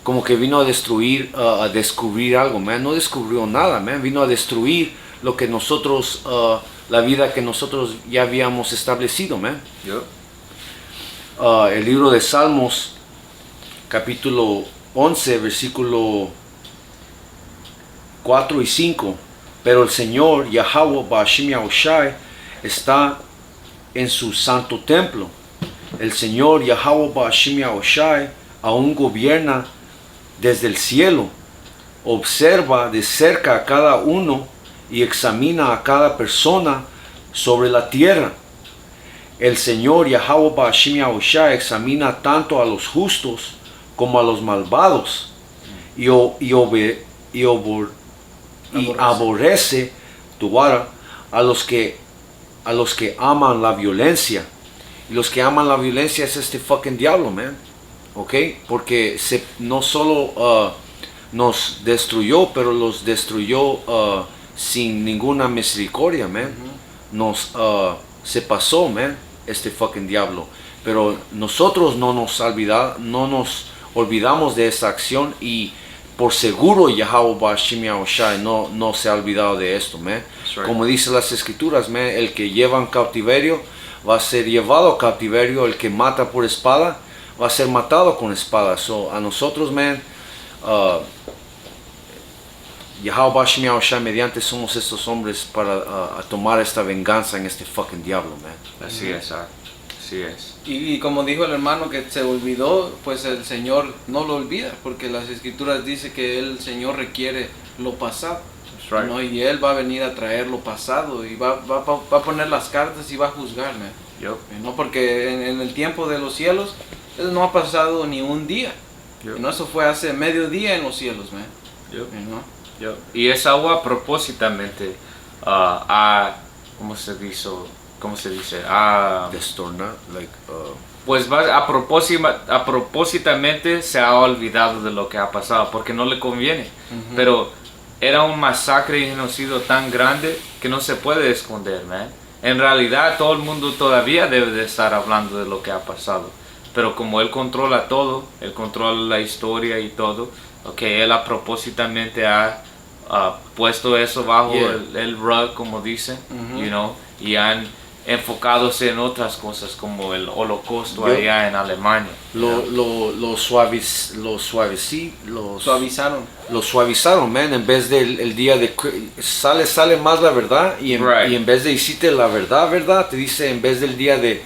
Como que vino a destruir, a descubrir algo, man. No descubrió nada, man. Vino a destruir lo que nosotros, la vida que nosotros ya habíamos establecido, man. El libro de Salmos, capítulo 11, versículo 4 y 5. Pero el Señor, Yahweh Ba'ashim Yahushai, está en su santo templo. El Señor, Yahweh Ba'ashim Yahushai, aún gobierna desde el cielo. Observa de cerca a cada uno y examina a cada persona sobre la tierra. El Señor Yahweh Ba'ashim Yahushai examina tanto a los justos como a los malvados y aborrece a los que aman la violencia. Y los que aman la violencia es este fucking diablo, man. Porque no solo nos destruyó, pero los destruyó sin ninguna misericordia, man. Se pasó, man, este fucking diablo. Pero nosotros no nos olvidamos de esa acción, y por seguro Yahweh Ba'ashim Yahushai no se ha olvidado de esto, man. Right. Como dice las escrituras, man, el que lleva en cautiverio va a ser llevado a cautiverio, el que mata por espada va a ser matado con espada. A nosotros, man, Yahweh Ba'ashim Yahushai mediante somos estos hombres para tomar esta venganza en este fucking diablo, man. Así es, así es. Y como dijo el hermano que se olvidó, pues el Señor no lo olvida, porque las escrituras dicen que el Señor requiere lo pasado. That's right. ¿no? Y Él va a venir a traer lo pasado y va a poner las cartas y va a juzgar, man. Yup. ¿No? Porque en el tiempo de los cielos, eso no ha pasado ni un día. Yup. ¿No? Eso fue hace mediodía en los cielos, man. Yup. ¿No? Yup. Y esa agua propósitamente ¿cómo se dice? Destorna, like, Pues a propósitamente se ha olvidado de lo que ha pasado porque no le conviene. Ujú. Pero era un masacre y genocidio tan grande que no se puede esconder, man. En realidad todo el mundo todavía debe de estar hablando de lo que ha pasado. Pero como él controla todo, él controla la historia y todo, okay, él a propósitamente ha puesto eso bajo Yeah. el rug, como dicen, Ujú. you know, y han enfocadose en otras cosas como el holocausto Yo- allá en Alemania. lo suavizaron, man, en vez del el día de sale más la verdad y Right. y en vez de decirte la verdad, te dice en vez del día de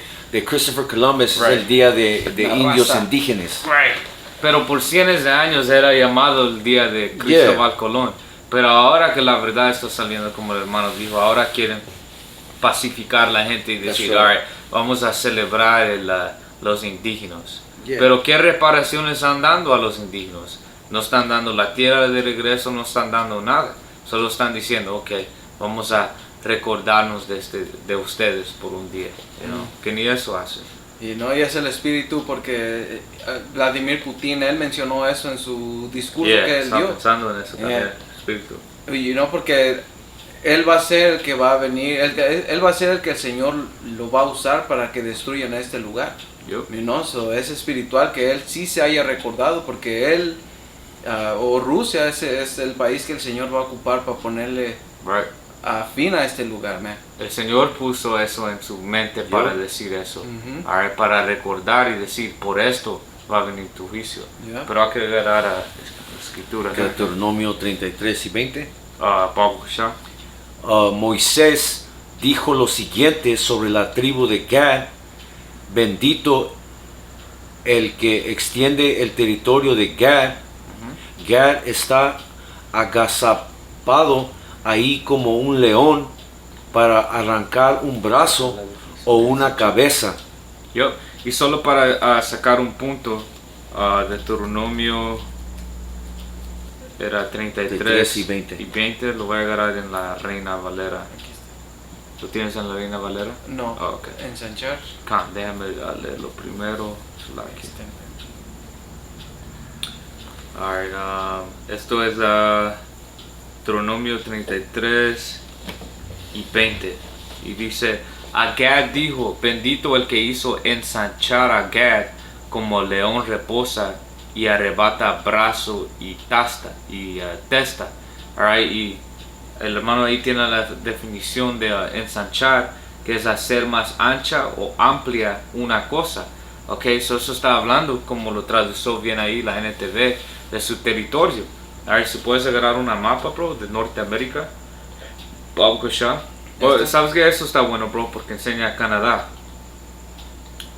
Christopher Columbus Right. es el día de La indios raza. indígenas. Right. Pero por cientos de años era llamado el día de Cristóbal Colón. Pero ahora que la verdad está saliendo, como el hermano dijo, ahora quieren pacificar la gente y That's decir, right. "Alright, vamos a celebrar los indígenas." Yeah. Pero ¿qué reparaciones están dando a los indígenas? No están dando la tierra de regreso, no están dando nada. Solo están diciendo, ok, vamos a recordarnos de ustedes por un día. You know? Que ni eso hacen. Y no, y es el espíritu porque Vladimir Putin, él mencionó eso en su discurso Yeah, que él estaba dio. pensando en eso también, Yeah. espíritu. Y no, porque él va a ser el que va a venir, él va a ser el que el Señor lo va a usar para que destruyan este lugar. Yup. ¿No? So, es espiritual que él sí se haya recordado porque él, o Rusia, ese es el país que el Señor va a ocupar para ponerle Right. fin a este lugar, man. El Señor puso eso en su mente para decir eso, Ujú. Alright, para recordar y decir, por esto va a venir tu juicio. Yeah. Pero hay que agarrar a la escritura. Deuteronomio 33 y 20. Pablo Shah. Moisés dijo lo siguiente sobre la tribu de Gad: bendito el que extiende el territorio de Gad. Gad está agazapado ahí como un león para arrancar un brazo o una cabeza. Yup. Y solo para sacar un punto, Deuteronomio era 33 y 20. y 20, lo voy a agarrar en la Reina Valera. ¿Lo tienes en la Reina Valera? No, Ah, ok. ensanchar. Déjame leerlo primero. Alright, esto es Deuteronomio 33 y 20. Y dice, a Gad dijo, bendito el que hizo ensanchar a Gad como león reposa y arrebata brazo y testa. Alright, y el hermano ahí tiene la definición de ensanchar, que es hacer más ancha o amplia una cosa. Ok, so eso está hablando, como lo tradució bien ahí la NTV, de su territorio. Alright, si puedes agarrar una mapa, bro, de Norteamérica. Bob Kosha. ¿Sabes qué? Eso está bueno, bro, porque enseña a Canadá.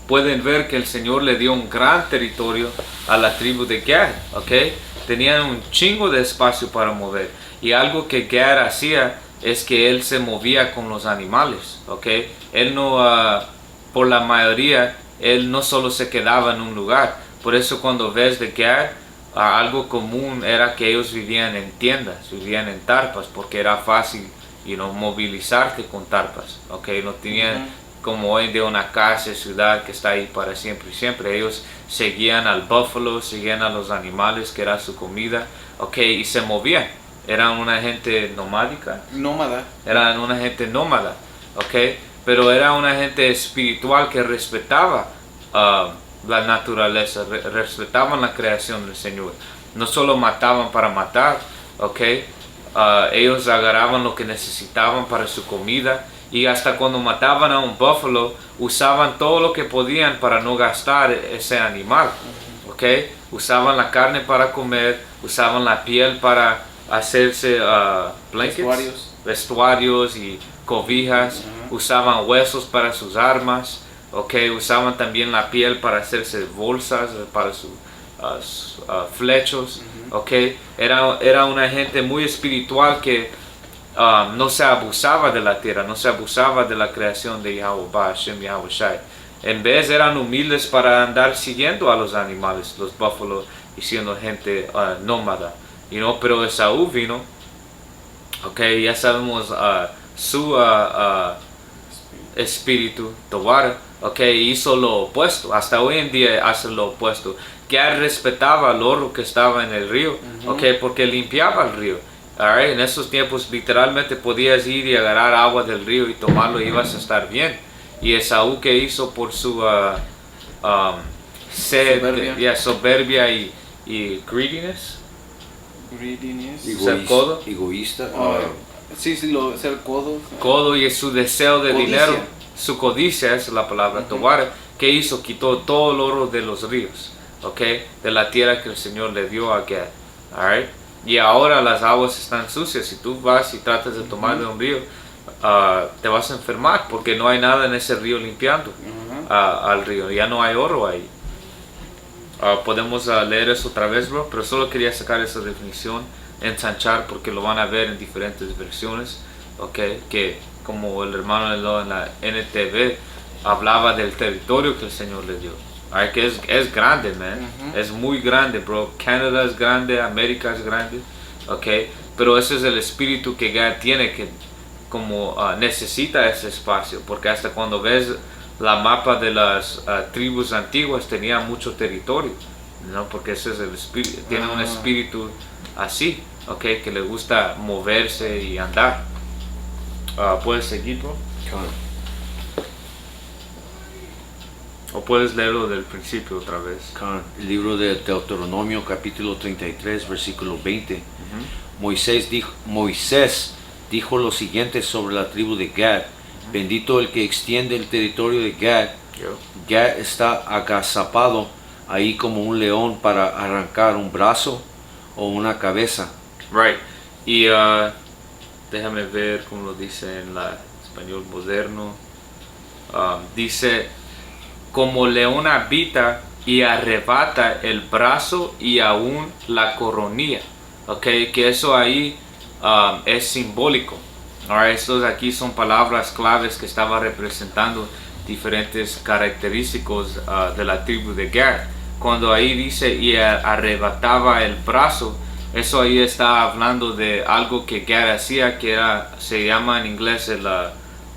Pueden ver que el Señor le dio un gran territorio a la tribu de Gad, ok. Tenían un chingo de espacio para mover. Y algo que Gad hacía es que él se movía con los animales, ok. Él no, por la mayoría, él no solo se quedaba en un lugar. Por eso cuando ves de Gad, algo común era que ellos vivían en tiendas, vivían en tarpas, porque era fácil, movilizarte con tarpas, ok. No tenían como hoy en día una casa, ciudad que está ahí para siempre y siempre. Ellos seguían al búfalo, seguían a los animales, que era su comida, ok, y se movían. Eran una gente nomádica. Nómada. Eran una gente nómada, ok, pero era una gente espiritual que respetaba la naturaleza, respetaban la creación del Señor. No solo mataban para matar, ok, ellos agarraban lo que necesitaban para su comida, y hasta cuando mataban a un búfalo, usaban todo lo que podían para no gastar ese animal, ok, usaban la carne para comer, usaban la piel para hacerse blankets, vestuarios y cobijas, usaban huesos para sus armas, okay, usaban también la piel para hacerse bolsas para sus flechos, okay. Era una gente muy espiritual que no se abusaba de la tierra, no se abusaba de la creación de Yahweh Hashem Yahweh Shai. En vez eran humildes para andar siguiendo a los animales, los búfalos, y siendo gente nómada. Pero Esaú vino, ya sabemos su espíritu, Tobar, hizo lo opuesto. Hasta hoy en día hace lo opuesto. Que respetaba al oro que estaba en el río, porque limpiaba el río. En esos tiempos literalmente podías ir y agarrar agua del río y tomarlo y ibas a estar bien. Y Esaú, que hizo por su soberbia y greediness, ser codo, egoísta. Ser codo. Codo, y su deseo de Codicia. dinero, su codicia es la palabra, Tobar, que hizo, quitó todo el oro de los ríos, de la tierra que el Señor le dio a Gad. Alright. Y ahora las aguas están sucias. Si tú vas y tratas de tomar de un río, te vas a enfermar porque no hay nada en ese río limpiando al río. Ya no hay oro ahí. Podemos leer eso otra vez, bro, pero solo quería sacar esa definición, ensanchar, porque lo van a ver en diferentes versiones, que como el hermano en la NTV hablaba del territorio que el Señor le dio. Que es grande, man. Es muy grande, bro. Canadá es grande, América es grande, pero ese es el espíritu que Gad tiene, que como necesita ese espacio, porque hasta cuando ves la mapa de las tribus antiguas tenía mucho territorio, porque ese es el espíritu, tiene un espíritu así, que le gusta moverse y andar. ¿Puedes seguir, bro? O puedes leerlo del principio otra vez. El libro de Deuteronomio capítulo 33 versículo 20. Moisés dijo lo siguiente sobre la tribu de Gad: bendito el que extiende el territorio de Gad. Gad está agazapado ahí como un león para arrancar un brazo o una cabeza. Right. Y déjame ver cómo lo dice en la español moderno. Dice: como león habita y arrebata el brazo y aún la coronilla. Que eso ahí es simbólico. Estos aquí son palabras claves que estaba representando diferentes característicos de la tribu de Gad. Cuando ahí dice y arrebataba el brazo, eso ahí está hablando de algo que Gad hacía, que se llama en inglés el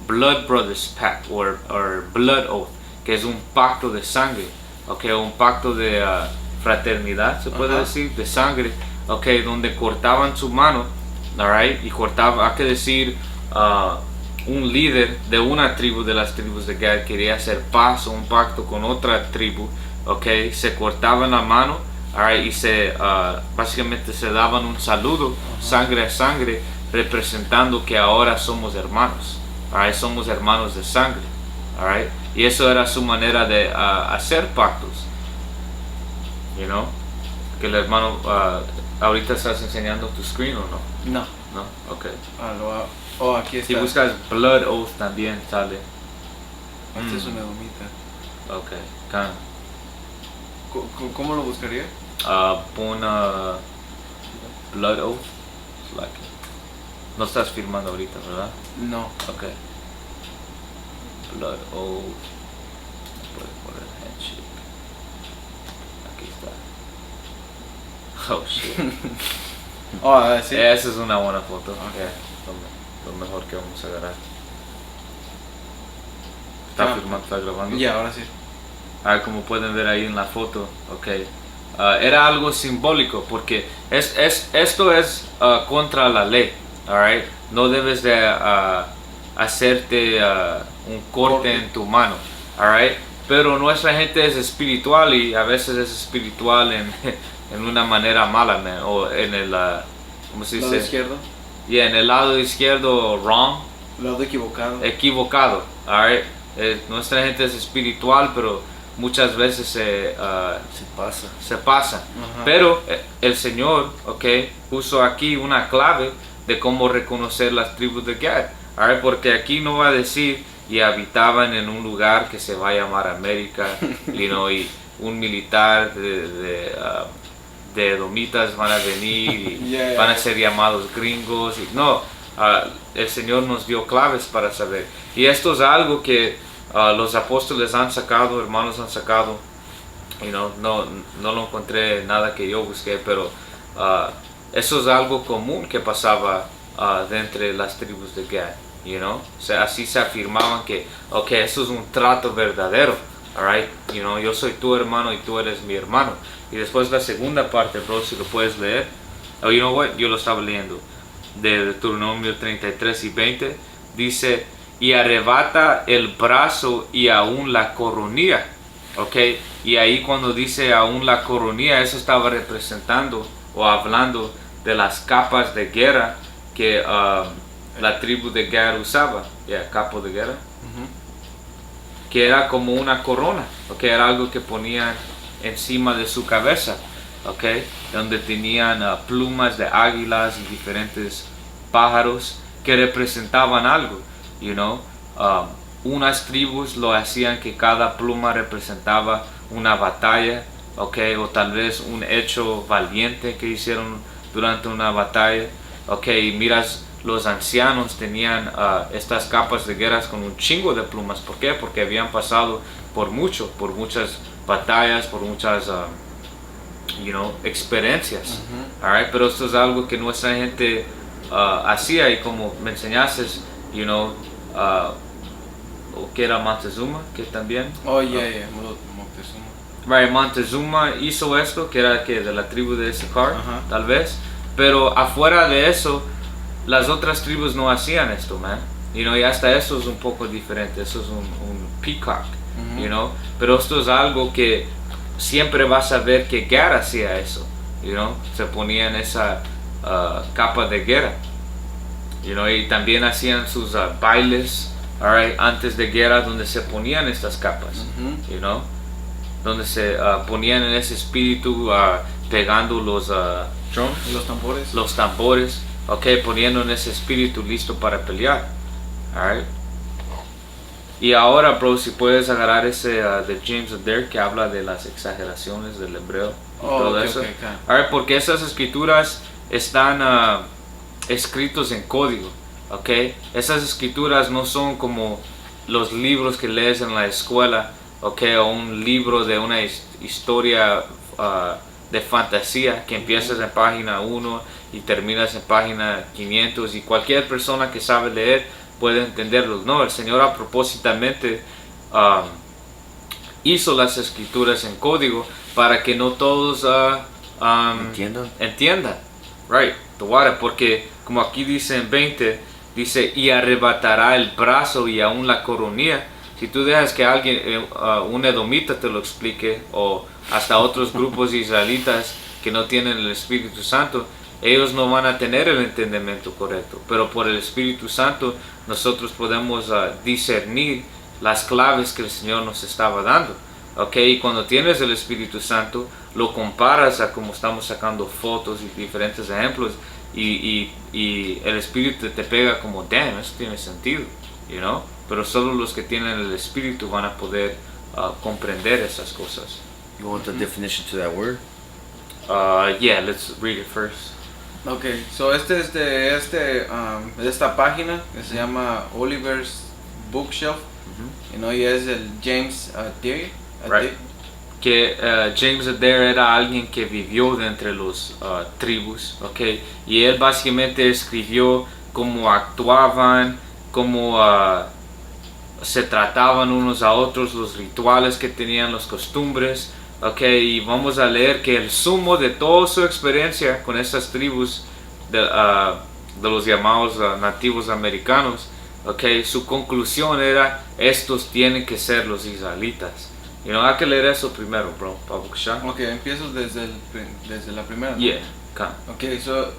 Blood Brothers Pact o Blood Oath, que es un pacto de sangre, un pacto de fraternidad, se puede decir, de sangre, donde cortaban su mano, y cortaba, hay que decir, un líder de una tribu de las tribus de Gad quería hacer paz o un pacto con otra tribu, se cortaban la mano, y básicamente se daban un saludo, sangre a sangre, representando que ahora somos hermanos, somos hermanos de sangre. Y eso era su manera de hacer pactos, que el hermano, ahorita estás enseñando tu screen o no? No. Aquí está. Si buscas Blood Oath también sale. Esta es una gomita. ¿Cómo lo buscaría? Pon Blood Oath. No estás filmando ahorita, ¿verdad? No. Blood Oath. Puedes poner handshake. Aquí está. Oh shit. Sí. Esa es una buena foto. Lo mejor que vamos a agarrar. Está filmando, está grabando. Ya, ahora sí. Como pueden ver ahí en la foto, era algo simbólico, porque esto es contra la ley, no debes de hacerte un corte en tu mano, pero nuestra gente es espiritual y a veces es espiritual en una manera mala, o en el ¿cómo se dice? ¿Lado izquierdo? En el lado izquierdo, wrong. Lado equivocado. Nuestra gente es espiritual, pero muchas veces se pasa. Pero el Señor, puso aquí una clave de cómo reconocer las tribus de Gad. Porque aquí no va a decir y habitaban en un lugar que se va a llamar América, y un militar de edomitas van a venir y van a ser llamados gringos. No, el Señor nos dio claves para saber. Y esto es algo que los apóstoles han sacado, hermanos han sacado. No lo encontré nada que yo busqué, pero eso es algo común que pasaba de entre las tribus de Gad. O sea, así se afirmaban que, eso es un trato verdadero. Alright, yo soy tu hermano y tú eres mi hermano. Y después la segunda parte, bro, si lo puedes leer. Oh, you know what? Yo lo estaba leyendo. De Deuteronomio 33 y 20. Dice, y arrebata el brazo y aún la coronilla. Ok, y ahí cuando dice aún la coronilla, eso estaba representando o hablando de las capas de guerra que la tribu de Gad usaba. Capo de guerra. Que era como una corona, era algo que ponían encima de su cabeza, donde tenían plumas de águilas y diferentes pájaros que representaban algo, unas tribus lo hacían que cada pluma representaba una batalla, o tal vez un hecho valiente que hicieron durante una batalla, y miras, los ancianos tenían estas capas de guerras con un chingo de plumas. ¿Por qué? Porque habían pasado por muchas batallas, por muchas experiencias. Alright, pero esto es algo que nuestra gente hacía, y como me enseñaste, o que era Montezuma, que también. Montezuma. Right, Montezuma hizo esto, que era que de la tribu de Issachar, tal vez. Pero afuera de eso, las otras tribus no hacían esto, man. Y hasta eso es un poco diferente. Eso es un peacock, Pero esto es algo que siempre vas a ver que Gad hacía eso, Se ponía en esa capa de guerra, Y también hacían sus bailes, alright, antes de guerra, donde se ponían estas capas, Donde se ponían en ese espíritu, pegando los drums, los tambores. Poniendo en ese espíritu listo para pelear. Alright. Y ahora, bro, si puedes agarrar ese de James Adair, que habla de las exageraciones del hebreo y todo eso. Alright, porque esas escrituras están escritos en código. Esas escrituras no son como los libros que lees en la escuela, o un libro de una historia de fantasía que empiezas en página 1 y terminas en página 500, y cualquier persona que sabe leer puede entenderlos. No, el Señor a propósitamente hizo las escrituras en código para que no todos entiendan. Right, porque como aquí dice en 20, dice, y arrebatará el brazo y aún la coronilla. Si tú dejas que alguien, un edomita te lo explique, o hasta otros grupos israelitas que no tienen el Espíritu Santo, ellos no van a tener el entendimiento correcto, pero por el Espíritu Santo nosotros podemos discernir las claves que el Señor nos estaba dando. Y cuando tienes el Espíritu Santo, lo comparas a como estamos sacando fotos y diferentes ejemplos, y el Espíritu te pega como, damn, eso tiene sentido, pero solo los que tienen el Espíritu van a poder comprender esas cosas. You want the definition to that word? Yeah, let's read it first. So este es de esta página que se llama Oliver's Bookshelf, y es el James Adair. Right. Que James Adair era alguien que vivió de entre los tribus, y él básicamente escribió cómo actuaban, cómo se trataban unos a otros, los rituales que tenían, las costumbres. Y vamos a leer que el sumo de toda su experiencia con estas tribus de los llamados nativos americanos, su conclusión era, estos tienen que ser los israelitas. Hay que leer eso primero, bro. Empiezo desde la primera. Yeah, so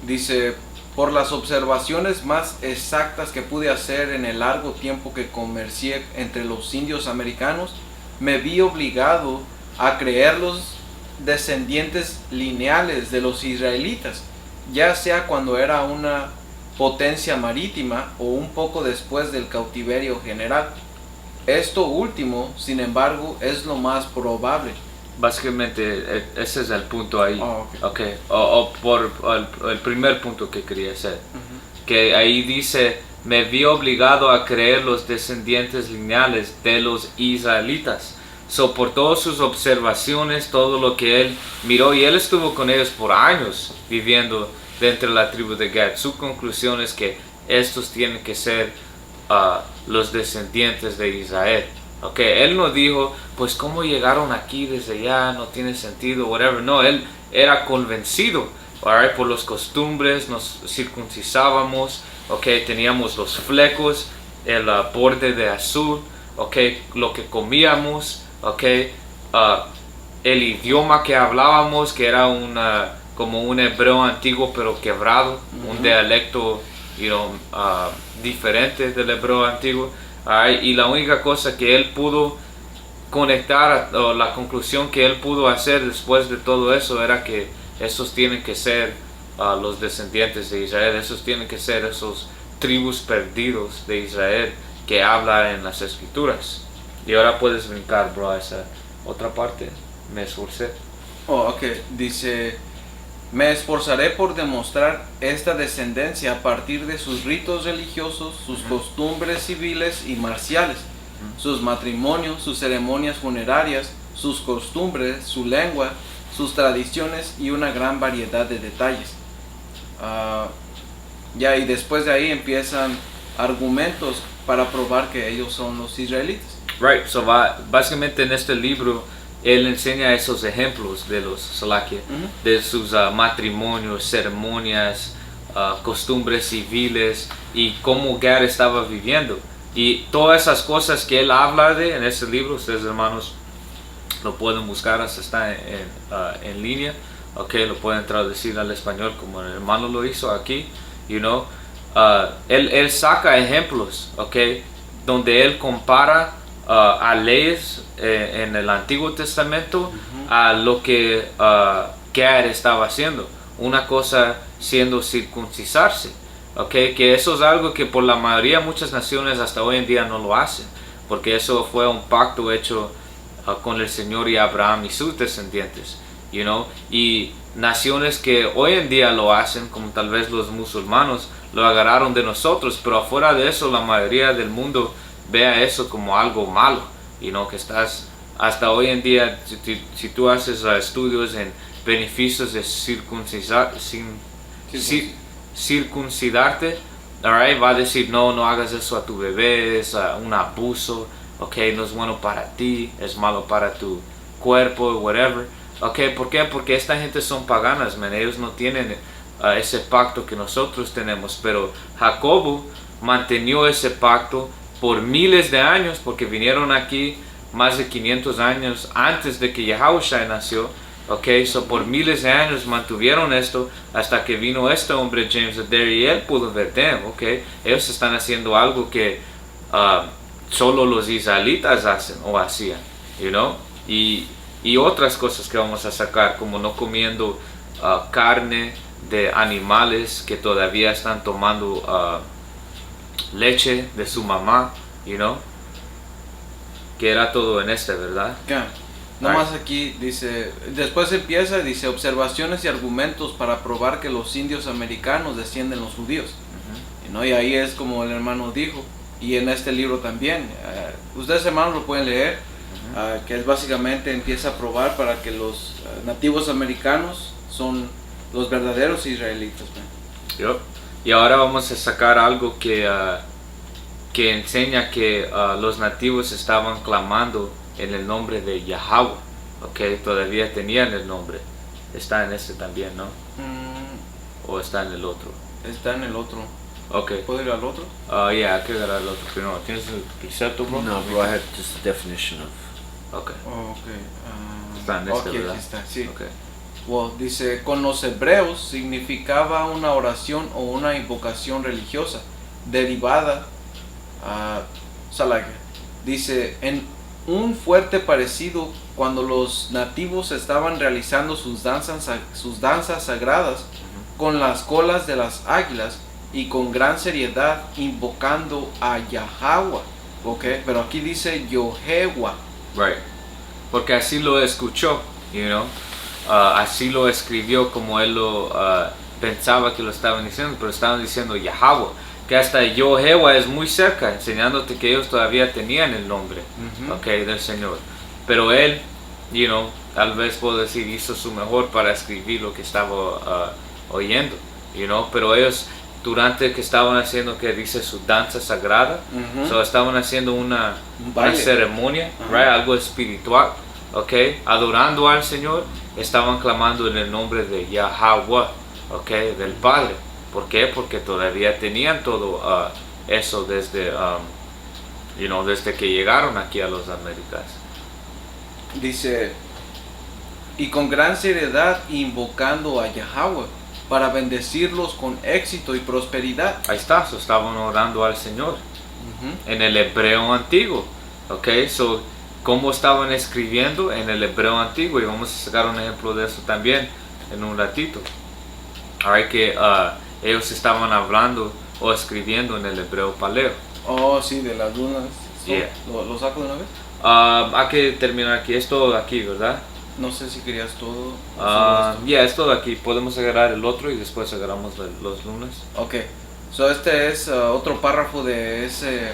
dice, por las observaciones más exactas que pude hacer en el largo tiempo que comercié entre los indios americanos, me vi obligado a creer los descendientes lineales de los israelitas, ya sea cuando era una potencia marítima o un poco después del cautiverio general. Esto último, sin embargo, es lo más probable. Básicamente ese es el punto ahí. O por el primer punto que quería hacer. que ahí dice, me vi obligado a creer los descendientes lineales de los israelitas. So, por todas sus observaciones, todo lo que él miró, y él estuvo con ellos por años viviendo dentro de la tribu de Gad. Su conclusión es que estos tienen que ser los descendientes de Israel. Okay, él no dijo, pues cómo llegaron aquí desde allá, no tiene sentido, whatever. No, él era convencido, alright, por las costumbres, nos circuncisábamos, okay, teníamos los flecos, el borde de azul, okay, lo que comíamos, okay, el idioma que hablábamos, que era como un hebreo antiguo pero quebrado, un dialecto, diferente del hebreo antiguo. Y la única cosa que él pudo conectar, o la conclusión que él pudo hacer después de todo eso, era que esos tienen que ser los descendientes de Israel, esos tienen que ser esos tribus perdidos de Israel que habla en las escrituras. Y ahora puedes brincar, bro, a esa otra parte. Me esforcé. Ok, dice, me esforzaré por demostrar esta descendencia a partir de sus ritos religiosos, sus costumbres civiles y marciales, sus matrimonios, sus ceremonias funerarias, sus costumbres, su lengua, sus tradiciones y una gran variedad de detalles. Y después de ahí empiezan argumentos para probar que ellos son los israelitas. Right, so básicamente en este libro él enseña esos ejemplos de los Salakia, de sus matrimonios, ceremonias, costumbres civiles y cómo Gad estaba viviendo. Y todas esas cosas que él habla de en este libro, ustedes hermanos lo pueden buscar, hasta está en línea, okay, lo pueden traducir al español como el hermano lo hizo aquí, él saca ejemplos, okay, donde él compara a leyes en el Antiguo Testamento a lo que Gad estaba haciendo. Una cosa siendo circuncisarse, okay, que eso es algo que por la mayoría muchas naciones hasta hoy en día no lo hacen, porque eso fue un pacto hecho con el Señor y Abraham y sus descendientes, y naciones que hoy en día lo hacen, como tal vez los musulmanes, lo agarraron de nosotros, pero afuera de eso la mayoría del mundo vea eso como algo malo, que estás hasta hoy en día, si tú haces estudios en beneficios de circuncidarte, right, va a decir no hagas eso a tu bebé, es un abuso, okay, no es bueno para ti, es malo para tu cuerpo, whatever. Okay, ¿por qué? Porque esta gente son paganas, man. Ellos no tienen ese pacto que nosotros tenemos, pero Jacobo mantenió ese pacto por miles de años, porque vinieron aquí más de 500 años antes de que Yahushua nació. Okay, so por miles de años mantuvieron esto hasta que vino este hombre James Adair y él pudo ver, okay, ellos están haciendo algo que solo los israelitas hacen o hacían, y otras cosas que vamos a sacar, como no comiendo carne de animales que todavía están tomando leche de su mamá, que era todo en ¿verdad? Yeah. Nomás aquí dice, después dice observaciones y argumentos para probar que los indios americanos descienden de los judíos. Y ahí es como el hermano dijo, y en este libro también, ustedes hermanos lo pueden leer, que es básicamente empieza a probar para que los nativos americanos son los verdaderos israelitas. Yep. Y ahora vamos a sacar algo que enseña que los nativos estaban clamando en el nombre de Yahweh, okay, todavía tenían el nombre. Está en este también, ¿no? ¿O está en el otro? Está en el otro. Okay. ¿Puedo ir al otro? Hay que agarrar el otro primero. ¿Tienes el precepto, bro? No, bro, I had just the definition of. Okay. Está en este, ¿verdad? Aquí está, sí. Okay. Well, dice, con los hebreos significaba una oración o una invocación religiosa derivada dice, en un fuerte parecido cuando los nativos estaban realizando sus danzas sagradas con las colas de las águilas y con gran seriedad invocando a Yahweh, okay, pero aquí dice Yohewa. Right, porque así lo escuchó, así lo escribió como él lo pensaba que lo estaban diciendo, pero estaban diciendo Yahweh, que hasta Jehová es muy cerca, enseñándote que ellos todavía tenían el nombre, del Señor. Pero él, tal vez puedo decir, hizo su mejor para escribir lo que estaba oyendo, pero ellos durante que estaban haciendo, que dice, su danza sagrada, estaban haciendo una ceremonia, algo espiritual, adorando al Señor, estaban clamando en el nombre de Yahweh, del Padre. ¿Por qué? Porque todavía tenían todo eso desde que llegaron aquí a las Américas. Dice, y con gran seriedad invocando a Yahweh para bendecirlos con éxito y prosperidad. Ahí está, estaban orando al Señor en el hebreo antiguo. ¿Cómo estaban escribiendo en el hebreo antiguo? Y vamos a sacar un ejemplo de eso también en un ratito. Que ellos estaban hablando o escribiendo en el hebreo paleo. Oh, sí, de las lunas. Yeah. ¿Lo saco de una vez? Hay que terminar aquí. Es todo aquí, ¿verdad? No sé si querías todo. Es todo aquí. Podemos agarrar el otro y después agarramos los lunes. Ok. Este es otro párrafo de esa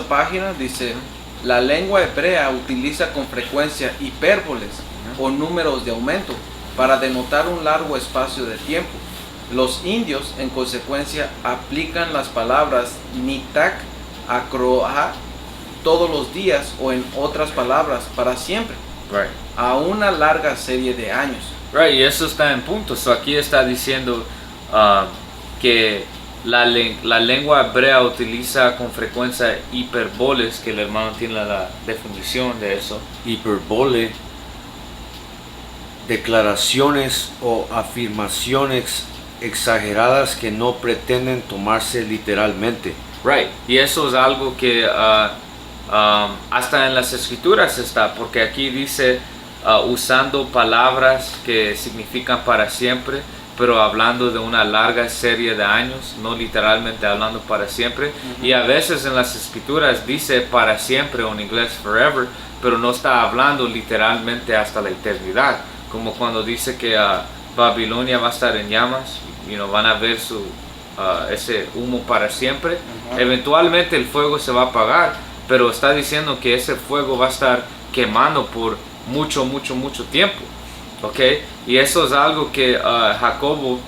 página. Dice, la lengua hebrea utiliza con frecuencia hipérboles o números de aumento para denotar un largo espacio de tiempo. Los indios, en consecuencia, aplican las palabras nitak, akroha, todos los días, o en otras palabras, para siempre, a una larga serie de años. Y eso está en punto. Aquí está diciendo que la lengua hebrea utiliza con frecuencia hiperboles, que el hermano tiene la definición de eso. Hiperbole, declaraciones o afirmaciones exageradas que no pretenden tomarse literalmente. Y eso es algo que hasta en las escrituras está, porque aquí dice usando palabras que significan para siempre, pero hablando de una larga serie de años, no literalmente hablando para siempre. Y a veces en las escrituras dice para siempre, o en inglés forever, pero no está hablando literalmente hasta la eternidad, como cuando dice que Babilonia va a estar en llamas, van a ver ese humo para siempre. Eventualmente el fuego se va a apagar, pero está diciendo que ese fuego va a estar quemando por mucho tiempo. Y eso es algo que Jacobo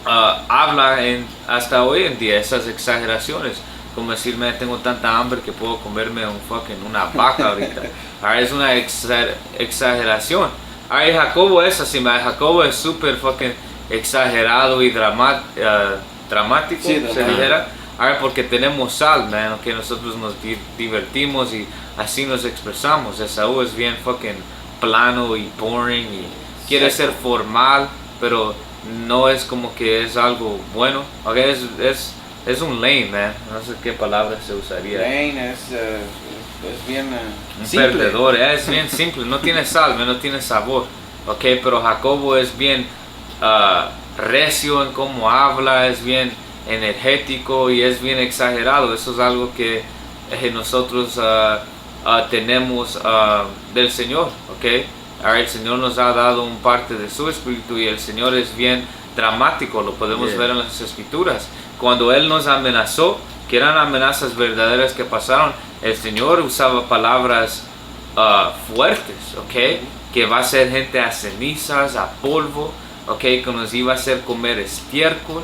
habla hasta hoy en día, esas exageraciones, como decirme, tengo tanta hambre que puedo comerme una vaca ahorita. Es una exageración. Jacobo es así, Jacobo es súper exagerado y dramático, sí, se dijera. Porque tenemos sal, que nosotros nos divertimos y así nos expresamos. Esaú es bien plano y boring y quiere ser formal, pero no es como que es algo bueno. Es un lame, no sé qué palabra se usaría. Lame es bien un simple. Perdedor, es bien simple, no tiene sal, no tiene sabor. Pero Jacobo es bien recio en cómo habla, es bien energético y es bien exagerado. Eso es algo que nosotros tenemos del Señor. El Señor nos ha dado un parte de su espíritu y el Señor es bien dramático, lo podemos ver en las escrituras. Cuando Él nos amenazó, que eran amenazas verdaderas que pasaron, el Señor usaba palabras fuertes, que va a ser gente a cenizas, a polvo, que nos iba a hacer comer estiércol.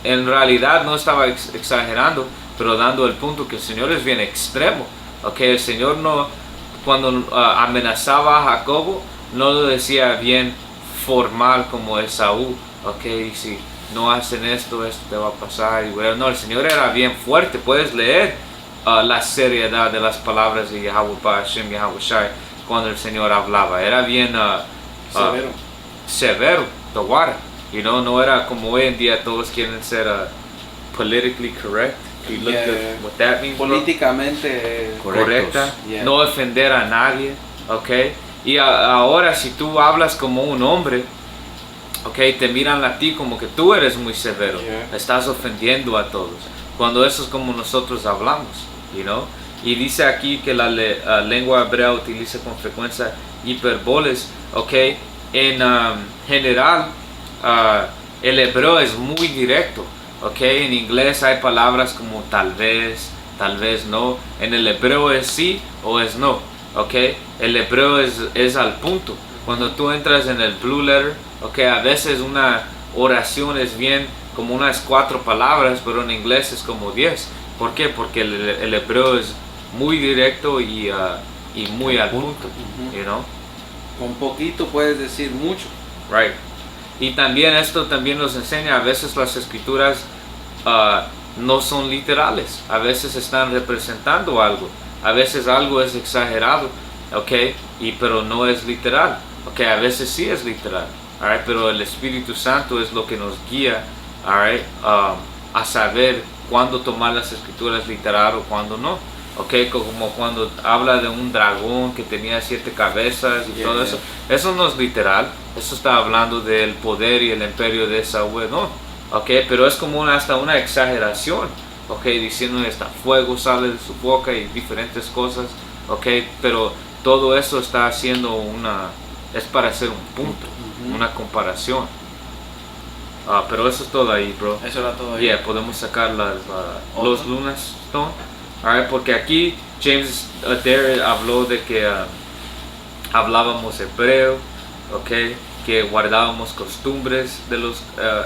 En realidad no estaba exagerando, pero dando el punto que el Señor es bien extremo. El Señor no, cuando amenazaba a Jacobo, no lo decía bien formal como Esaú. Si no hacen esto te va a pasar. No, el Señor era bien fuerte. Puedes leer la seriedad de las palabras de Yahweh Hashem, Yahweh Shai, cuando el Señor hablaba. Era bien severo, Tawara. No era como hoy en día todos quieren ser politically correct. You look at what that means, políticamente correcta, no ofender a nadie, y ahora si tú hablas como un hombre, te miran a ti como que tú eres muy severo, estás ofendiendo a todos, cuando eso es como nosotros hablamos, y dice aquí que la lengua hebrea utiliza con frecuencia hiperboles, en general, el hebreo es muy directo, ¿ok? En inglés hay palabras como tal vez no. En el hebreo es sí o es no, ¿ok? El hebreo es al punto. Cuando tú entras en el Blue Letter, ¿ok? A veces una oración es bien como unas 4 palabras, pero en inglés es como 10. ¿Por qué? Porque el hebreo es muy directo y muy al punto, you know? Con poquito puedes decir mucho. Right. Y también esto también nos enseña, a veces las escrituras no son literales, a veces están representando algo, a veces algo es exagerado, ¿ok? Pero no es literal, ¿ok? A veces sí es literal, alright, pero el Espíritu Santo es lo que nos guía, alright, a saber cuándo tomar las escrituras literal o cuándo no. Okay, como cuando habla de un dragón que tenía 7 cabezas y todo eso. Eso no es literal. Eso está hablando del poder y el imperio de Saúl, ¿no? Okay, pero es como hasta una exageración. Okay, diciendo hasta fuego sale de su boca y diferentes cosas. Okay, pero todo eso está haciendo es para hacer un punto, una comparación. Pero eso es todo ahí, bro. Eso era todo ahí. Yeah, podemos sacar los lunas stone. Alright, porque aquí James Adair habló de que hablábamos hebreo, okay, que guardábamos costumbres de los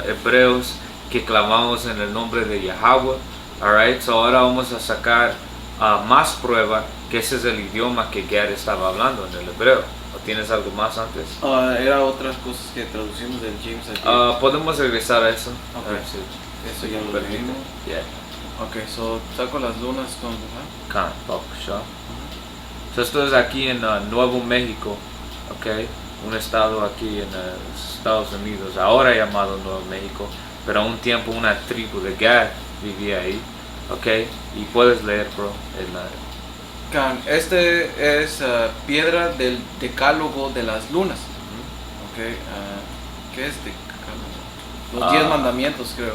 hebreos, que clamamos en el nombre de Yahweh. Alright, so ahora vamos a sacar más prueba que ese es el idioma que Gad estaba hablando en el hebreo. ¿O tienes algo más antes? Era otras cosas que traducimos del James Adair. Podemos regresar a eso. Okay. Sí. Eso ya lo vimos. Yeah. Ok, so saco las lunas con, ¿verdad? So esto es aquí en Nuevo México, okay, un estado aquí en Estados Unidos, ahora llamado Nuevo México, pero a un tiempo una tribu de Gad vivía ahí, okay, y puedes leer, bro. Este es piedra del decálogo de las lunas. Okay, ¿qué es decálogo? Los 10 mandamientos, creo.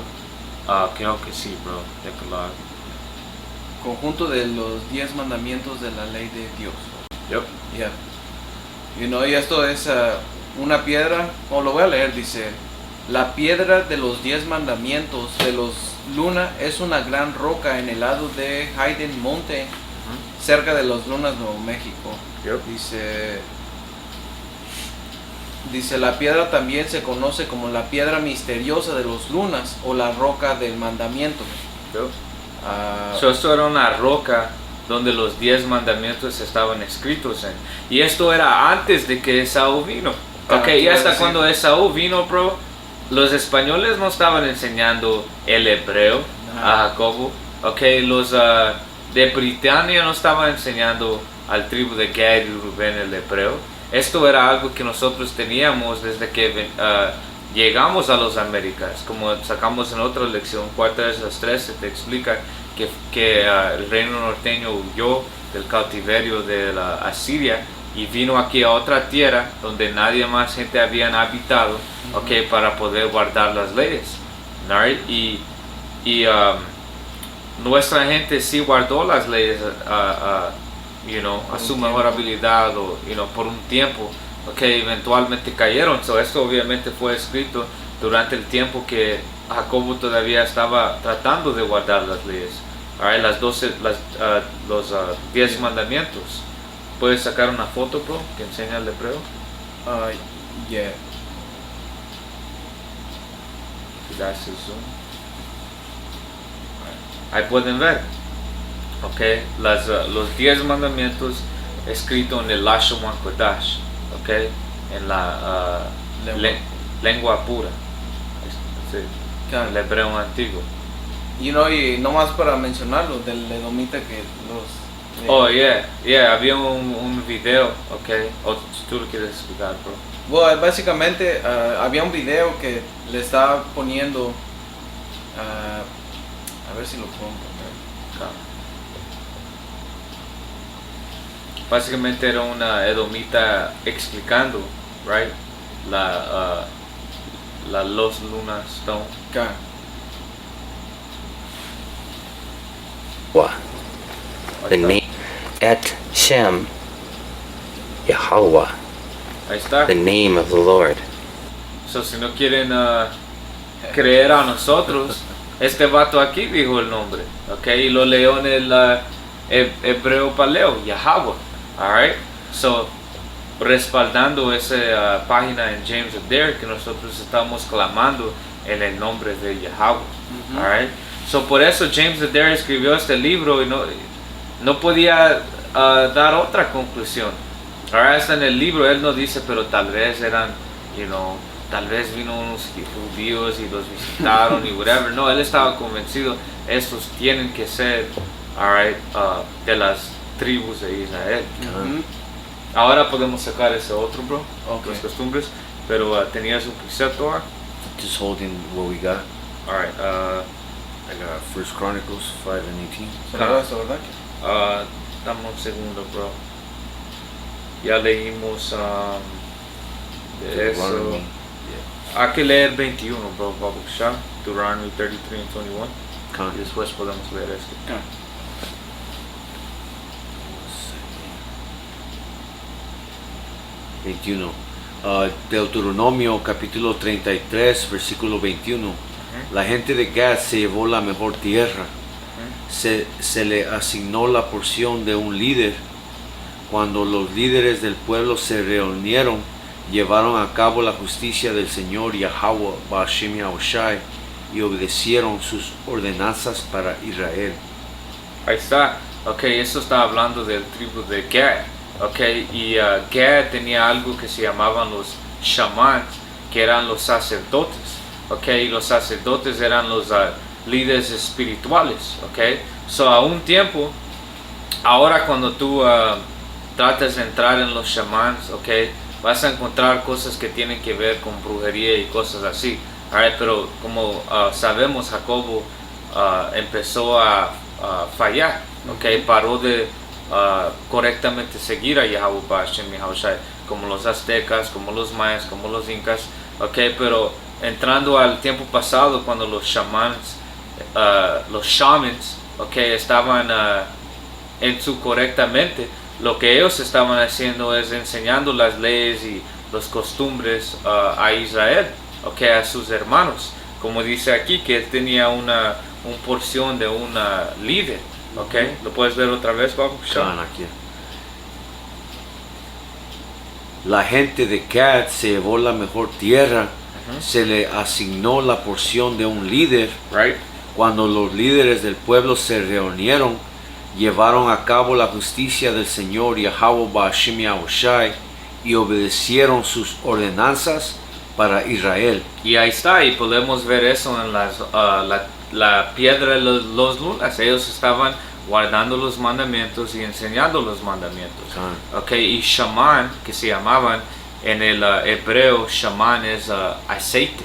Creo que sí, bro. Decálogo. Conjunto de los 10 mandamientos de la ley de Dios. Yep. Yeah. Y esto es una piedra, lo voy a leer, dice: la piedra de los 10 mandamientos de los Luna es una gran roca en el lado de Hayden Mountain, cerca de los Lunas, Nuevo México. Yep. Dice, la piedra también se conoce como la piedra misteriosa de los Lunas o la roca del mandamiento. Yep. Esto era una roca donde los 10 mandamientos estaban escritos en. Y esto era antes de que Esaú vino. Y hasta cuando Esaú vino, bro, los españoles no estaban enseñando el hebreo a Jacobo. Los de Britania no estaban enseñando al tribu de Gad y Rubén el hebreo. Esto era algo que nosotros teníamos desde que llegamos a las Américas. Como sacamos en otra lección, 4 de esas 13, te explica que el reino norteño huyó del cautiverio de la Asiria y vino aquí a otra tierra donde nadie más gente habían habitado, para poder guardar las leyes. Y nuestra gente sí guardó las leyes a su mejor habilidad por un tiempo, eventualmente cayeron. Esto obviamente fue escrito durante el tiempo que Jacobo todavía estaba tratando de guardar las leyes. Los 10 mandamientos. ¿Puedes sacar una foto, bro, que enseña el hebreo? Yeah. Ahí pueden ver, los 10 mandamientos escritos en el Lashon Kodash, en la lengua pura, el hebreo antiguo. Y no más para mencionarlo, del edomita que había un video, o tú lo quieres explicar, bro. Bueno, básicamente había un video que le estaba poniendo, a ver si lo puedo poner. Básicamente era una edomita explicando, right, los lunas stone. The name at Shem, Yahweh, Ahí está. the name of the Lord. So, si no quieren creer a nosotros, este vato aquí dijo el nombre, ok, y lo leo en el hebreo paleo, Yahweh, alright, so, respaldando esa página en James Adair que nosotros estamos clamando en el nombre de Yahweh, alright, so por eso James Adair escribió este libro y no podía dar otra conclusión, alright, hasta en el libro él no dice, pero tal vez eran, tal vez vino unos judíos y los visitaron y whatever. No, él estaba convencido, estos tienen que ser, alright, de las tribus de Israel. Ahora podemos sacar ese otro, bro, las costumbres, pero tenías un precepto. Just holding what we got. Alright, I got 1 Chronicles 5 and 18. ¿Será eso, verdad? dame un segundo, bro. Ya leímos de eso. Deuteronomy. Hay que leer 21, bro, Babu Shah, Deuteronomy 33 and 21. Con- Y después podemos leer esto. 21. Deuteronomio capítulo 33, versículo 21. La gente de Gad se llevó la mejor tierra. Se le asignó la porción de un líder. Cuando los líderes del pueblo se reunieron, llevaron a cabo la justicia del Señor Yahweh Ba'ashem Yahushai y obedecieron sus ordenanzas para Israel. Ahí está. Ok, eso está hablando del tribu de Gad. Ok, y Gad tenía algo que se llamaban los shamans, que eran los sacerdotes. Ok, y los sacerdotes eran los líderes espirituales. Ok, so a un tiempo, ahora cuando tú tratas de entrar en los shamans, ok, vas a encontrar cosas que tienen que ver con brujería y cosas así. Alright, pero como sabemos, Jacobo empezó a fallar, okay, paró de correctamente seguir a Yahweh Ba'ashem Yahushai, como los aztecas, como los mayas, como los incas, okay, pero entrando al tiempo pasado cuando los shamans, okay, estaban en su correctamente, lo que ellos estaban haciendo es enseñando las leyes y las costumbres a Israel, okay, a sus hermanos, como dice aquí que él tenía una porción de un líder, okay. ¿Lo puedes ver otra vez, Babu? Con aquí. La gente de Gad se llevó la mejor tierra. Se le asignó la porción de un líder. Right? Cuando los líderes del pueblo se reunieron, llevaron a cabo la justicia del Señor Yahweh Ba'ashem Yahushai y obedecieron sus ordenanzas para Israel. Y ahí está, y podemos ver eso en la piedra de los lunas. Ellos estaban guardando los mandamientos y enseñando los mandamientos. Okay, y shaman, que se llamaban en el hebreo, shaman es aceite,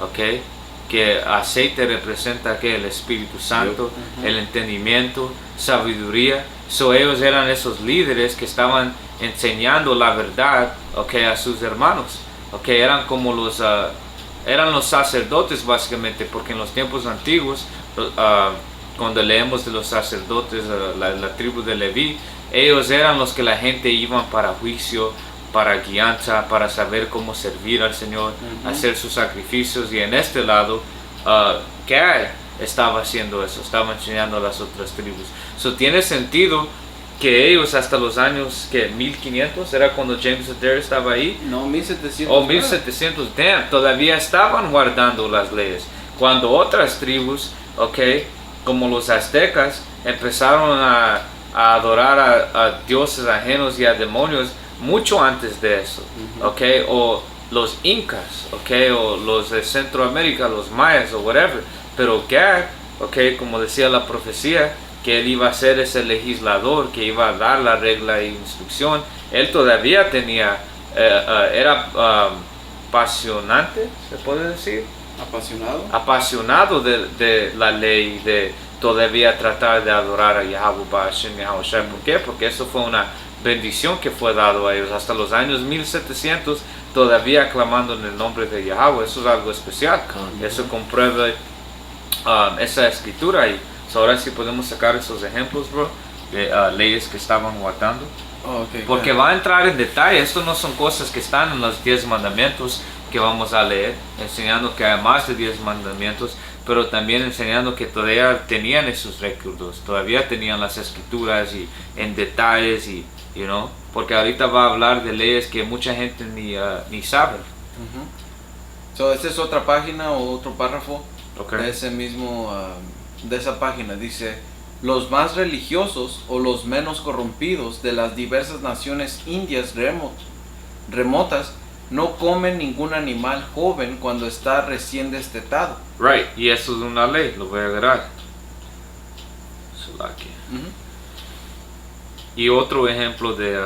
okay, que aceite representa que el Espíritu Santo, el entendimiento, sabiduría. So ellos eran esos líderes que estaban enseñando la verdad, okay, a sus hermanos. Okay, eran como eran los sacerdotes básicamente, porque en los tiempos antiguos, cuando leemos de los sacerdotes, la tribu de Leví, ellos eran los que la gente iban para juicio, para guianza, para saber cómo servir al Señor, hacer sus sacrificios. Y en este lado, Gad estaba haciendo eso, estaba enseñando a las otras tribus. So tiene sentido que ellos hasta los años que 1500, era cuando James Adair estaba ahí. No, 1700. O 1700, damn, todavía estaban guardando las leyes. Cuando otras tribus, okay, como los aztecas, empezaron a adorar a dioses ajenos y a demonios mucho antes de eso, okay, o los incas, okay, o los de Centroamérica, los mayas o whatever. Pero Gad, okay, como decía la profecía, que él iba a ser ese legislador que iba a dar la regla e instrucción, él todavía tenía, era apasionante, ¿se puede decir? Apasionado de la ley, de todavía tratar de adorar a Yahweh Ba'ashem Yahushai. ¿Por qué? Porque eso fue una bendición que fue dado a ellos hasta los años 1700, todavía clamando en el nombre de Yahweh. Eso es algo especial, eso comprueba esa escritura. Y ahora sí podemos sacar esos ejemplos, bro. leyes que estaban guardando. Oh, okay, Porque va a entrar en detalle, esto no son cosas que están en los 10 mandamientos que vamos a leer, enseñando que hay más de 10 mandamientos, pero también enseñando que todavía tenían esos recuerdos, todavía tenían las escrituras y en detalles y, porque ahorita va a hablar de leyes que mucha gente ni sabe. So, esta es otra página o otro párrafo Okay. de ese mismo, de esa página. Dice, los más religiosos o los menos corrompidos de las diversas naciones indias remotas no comen ningún animal joven cuando está recién destetado. Right, y eso es una ley, lo voy a agarrar. Y otro ejemplo de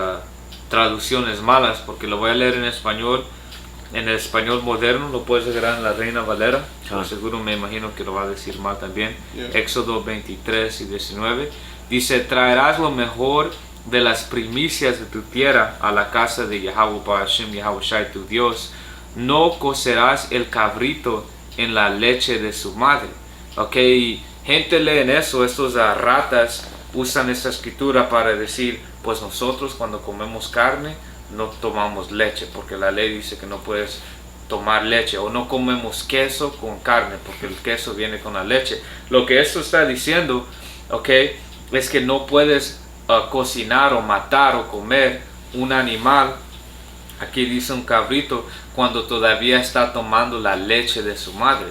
traducciones malas, porque lo voy a leer en español. En el español moderno lo puedes agarrar en la Reina Valera. Por seguro me imagino que lo va a decir mal también. Éxodo 23 y 19. Dice, traerás lo mejor de las primicias de tu tierra a la casa de Yahweh Hashem, Yahweh Shai, tu Dios. No cocerás el cabrito en la leche de su madre. Ok, y gente lee en eso, estos ratas usan esta escritura para decir, pues nosotros cuando comemos carne no tomamos leche, porque la ley dice que no puedes tomar leche, o no comemos queso con carne, porque el queso viene con la leche. Lo que esto está diciendo, ok, es que no puedes cocinar o matar o comer un animal, aquí dice un cabrito, cuando todavía está tomando la leche de su madre.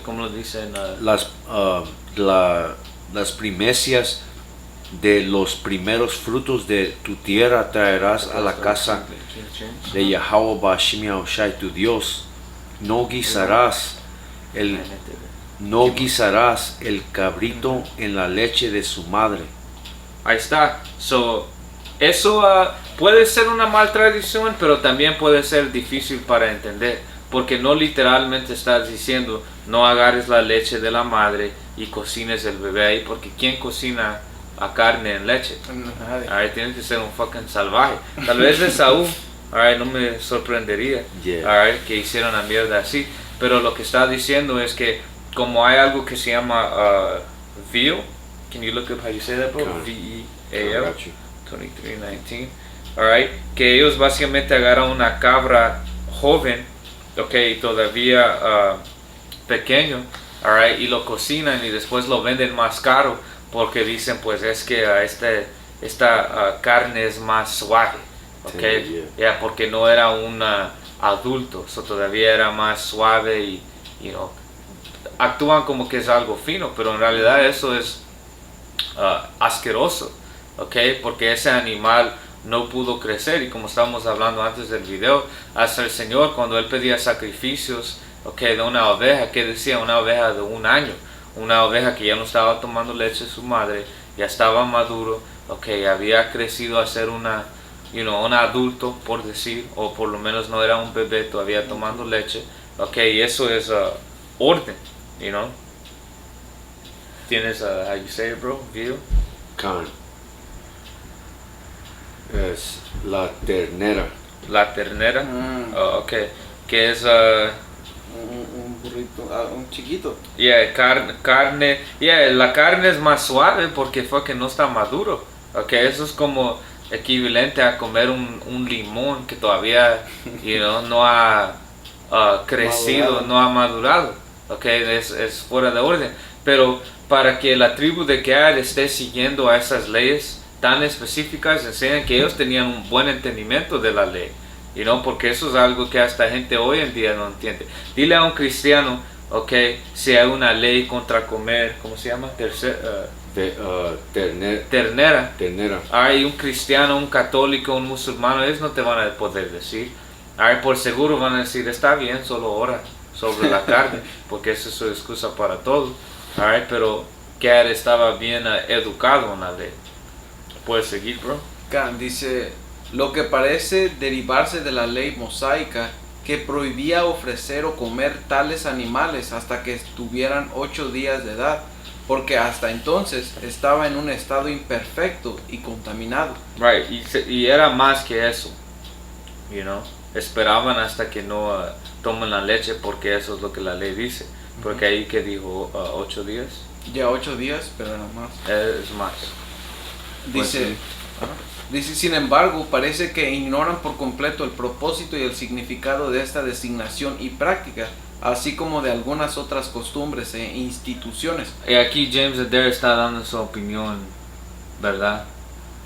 ¿Cómo lo dicen? Las primicias de los primeros frutos de tu tierra traerás a la casa de Yahweh Hashem Yahweh Shai, tu Dios. No guisarás el cabrito en la leche de su madre. Ahí está. Eso puede ser una mal tradición, pero también puede ser difícil para entender, porque no literalmente estás diciendo no agarres la leche de la madre y cocines el bebé ahí, porque ¿quién cocina a carne en leche? Tiene que ser un fucking salvaje. Tal vez de Saúl, no me sorprendería que hicieran una mierda así, pero lo que está diciendo es que como hay algo que se llama veal. Can you look up how you say that, bro? V-E-A-L 2319. Que ellos básicamente agarran una cabra joven, todavía pequeño, y lo cocinan y después lo venden más caro, porque dicen pues es que esta carne es más suave, porque no era un adulto, todavía era más suave y actúan como que es algo fino, pero en realidad eso es asqueroso, porque ese animal no pudo crecer, y como estábamos hablando antes del video, hasta el Señor cuando Él pedía sacrificios de una oveja, que decía una oveja de 1 año, una oveja que ya no estaba tomando leche de su madre, ya estaba maduro, había crecido a ser un adulto, por decir, o por lo menos no era un bebé todavía tomando leche, y eso es orden, Tienes, how you say it, bro? Veal? Can. Es la ternera. La ternera, que es un burrito, un chiquito. Carne, la carne es más suave porque fue que no está maduro, eso es como equivalente a comer un limón que todavía no ha crecido, no ha madurado, es fuera de orden, pero para que la tribu de Gad esté siguiendo a esas leyes tan específicas, enseñan que ellos tenían un buen entendimiento de la ley, porque eso es algo que hasta gente hoy en día no entiende. Dile a un cristiano, si hay una ley contra comer, ¿cómo se llama? Ternera. Hay un cristiano, un católico, un musulmano, ellos no te van a poder decir. Por seguro van a decir, está bien, solo ora sobre la carne, porque esa es su excusa para todo. Pero Gad estaba bien educado en la ley. ¿Puedes seguir, bro? Dice, lo que parece derivarse de la ley mosaica que prohibía ofrecer o comer tales animales hasta que estuvieran 8 días de edad, porque hasta entonces estaba en un estado imperfecto y contaminado. Y era más que eso, esperaban hasta que no tomen la leche, porque eso es lo que la ley dice, porque ahí que dijo 8 días. Ya 8 días, pero nada más. Es más. Dice, Pues sí. dice, sin embargo, parece que ignoran por completo el propósito y el significado de esta designación y práctica, así como de algunas otras costumbres e instituciones. Y aquí James Adair está dando su opinión, ¿verdad?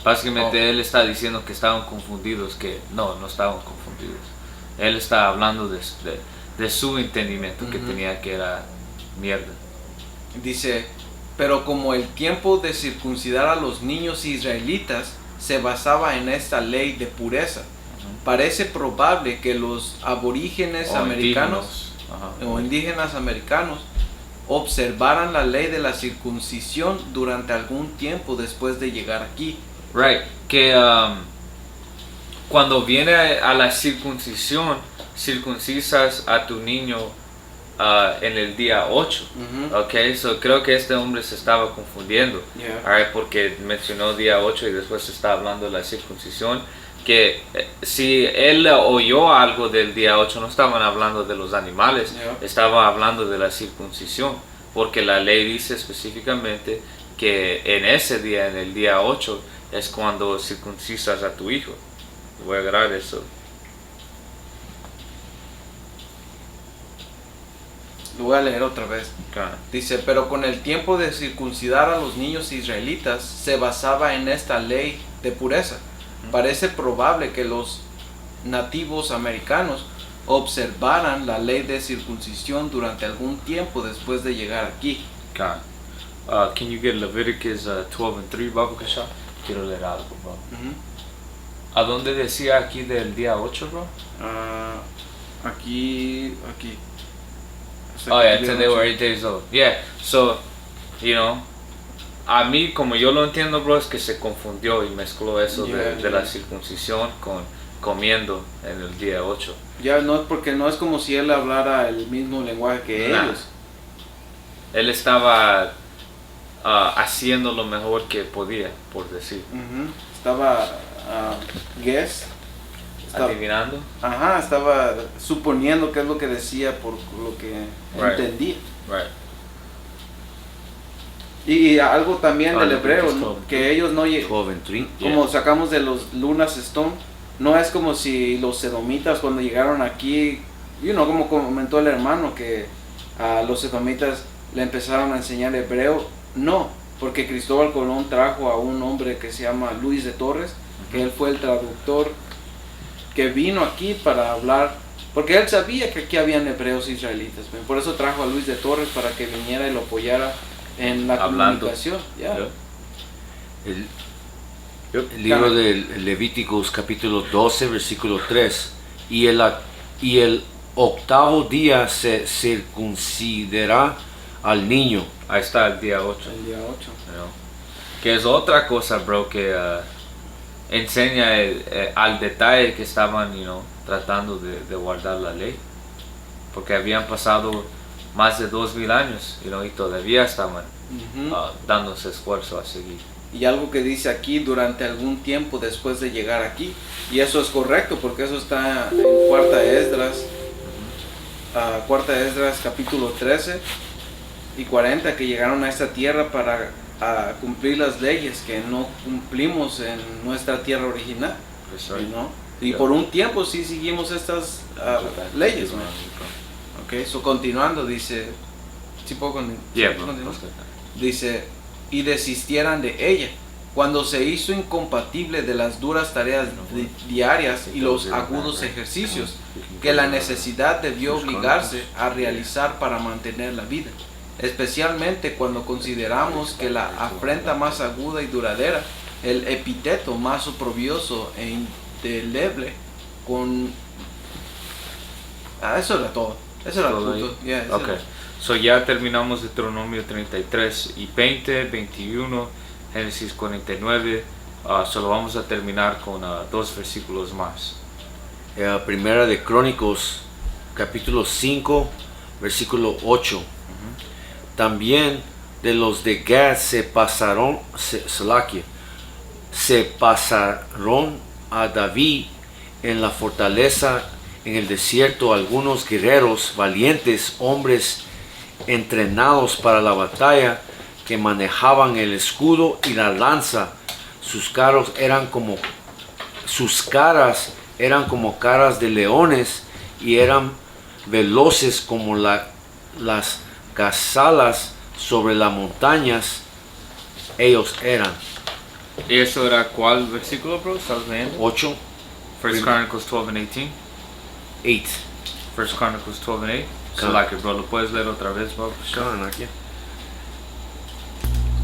Básicamente él está diciendo que estaban confundidos, que no estaban confundidos. Él está hablando de su entendimiento que tenía, que era mierda. Dice, pero como el tiempo de circuncidar a los niños israelitas se basaba en esta ley de pureza, parece probable que los aborígenes americanos o indígenas americanos observaran la ley de la circuncisión durante algún tiempo después de llegar aquí. Right, que cuando viene a la circuncisión, circuncisas a tu niño en el día 8. Okay, so creo que este hombre se estaba confundiendo, Yeah. alright, porque mencionó día 8 y después se está hablando de la circuncisión. Que si él oyó algo del día 8, no estaban hablando de los animales, Yeah. estaban hablando de la circuncisión, porque la ley dice específicamente que en ese día, en el día 8, es cuando circuncisas a tu hijo. Voy a agarrar eso. Lo voy a leer otra vez. Okay. Dice, pero con el tiempo de circuncidar a los niños israelitas se basaba en esta ley de pureza. Parece probable que los nativos americanos observaran la ley de circuncisión durante algún tiempo después de llegar aquí. Okay. Can you get Leviticus 12:3, Babu Kasha? Quiero leer algo, bro. ¿A dónde decía aquí del día 8, bro? Aquí. Oh yeah, till they were 8 days old. Yeah, so, a mí, como yo lo entiendo, bro, es que se confundió y mezcló eso de la circuncisión con comiendo en el día 8. Ya no, porque no es como si él hablara el mismo lenguaje que ellos. Él estaba haciendo lo mejor que podía, por decir. Estaba guess. Adivinando. Ajá, estaba suponiendo qué es lo que decía por lo que entendía. Right. Y algo también del lo hebreo, que es ¿no? todo. Que ellos no 12 and 3. como sacamos de los Lunas Stone, no es como si los edomitas cuando llegaron aquí, como comentó el hermano, que a los edomitas le empezaron a enseñar hebreo. No, porque Cristóbal Colón trajo a un hombre que se llama Luis de Torres, que él fue el traductor que vino aquí para hablar, porque él sabía que aquí habían hebreos israelitas, por eso trajo a Luis de Torres para que viniera y lo apoyara en la comunicación. Yeah. El libro de Levíticos capítulo 12 versículo 3, y el octavo día se circuncidará al niño. Ahí está el día 8. El día 8. Que es otra cosa, bro, que enseña al detalle que estaban tratando de guardar la ley, porque habían pasado más de 2000 años y todavía estaban dándose esfuerzo a seguir. Y algo que dice aquí, durante algún tiempo después de llegar aquí, y eso es correcto porque eso está en Cuarta Esdras capítulo 13 y 40, que llegaron a esta tierra para cumplir las leyes que no cumplimos en nuestra tierra original. Y por un tiempo sí seguimos estas leyes. Ok, so continuando, dice, ¿sí puedo continuar? Dice, y desistieran de ella, cuando se hizo incompatible de las duras tareas diarias y los agudos ejercicios que la necesidad debió obligarse a realizar para mantener la vida. Especialmente cuando consideramos que la afrenta más aguda y duradera, el epíteto más oprobioso e indeleble, con... eso era todo. Eso era todo. Yeah, okay. So ya terminamos Deuteronomio 33 y 20, 21, Génesis 49. Solo vamos a terminar con 2 versículos más. Primera de Crónicos capítulo 5 versículo 8. También de los de Gad se pasaron a David en la fortaleza en el desierto algunos guerreros valientes, hombres entrenados para la batalla, que manejaban el escudo y la lanza sus caras eran como caras de leones y eran veloces como las gazalas sobre las montañas. Ellos eran. ¿Y eso era cuál versículo, bro? ¿Estás leyendo? 8, 1 Chronicles 12 and 18. 8. 1 Chronicles 12 and 8. So Con- like it, bro. ¿Lo puedes leer otra vez, bro?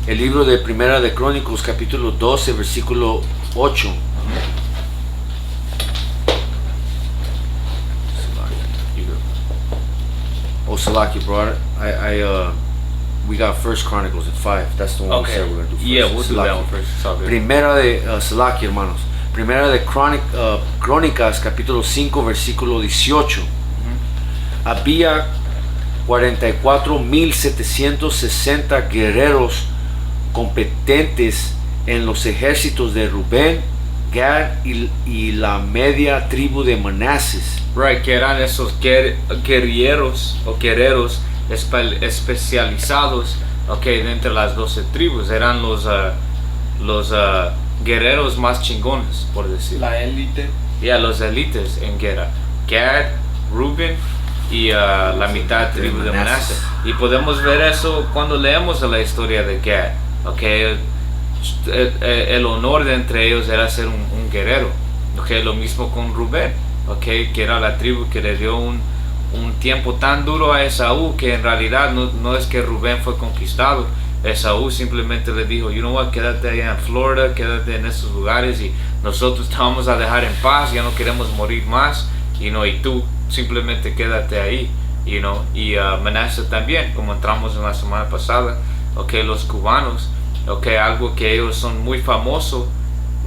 El libro de Primera de Crónicos, capítulo 12, versículo 8. Oh, Salaki, bro. We got First Chronicles at 5. That's the one we said we're going to do first. Yeah, we'll do that Salaki. one first. It's all good. Primera de Salaki, hermanos. Primera de Crónicas, capítulo 5, versículo 18. Había 44,760 guerreros competentes en los ejércitos de Rubén, Gad y la media tribu de Manases. Right, que eran esos guerreros especializados, okay, de entre las 12 tribus. Eran los guerreros más chingones, por decir. La élite. Ya, los élites en guerra. Gad, Reuben y la mitad tribu de Manasseh. Y podemos ver eso cuando leemos la historia de Gad. Okay, el honor de entre ellos era ser un guerrero. Okay, lo mismo con Rubén. Okay, que era la tribu que le dio un tiempo tan duro a Esaú que en realidad no es que Rubén fue conquistado. Esaú simplemente le dijo, you know what, quédate allá en Florida, quédate en esos lugares y nosotros te vamos a dejar en paz, ya no queremos morir más, y tú simplemente quédate ahí, y Manasseh también, como entramos en la semana pasada. Okay, los cubanos, okay, algo que ellos son muy famosos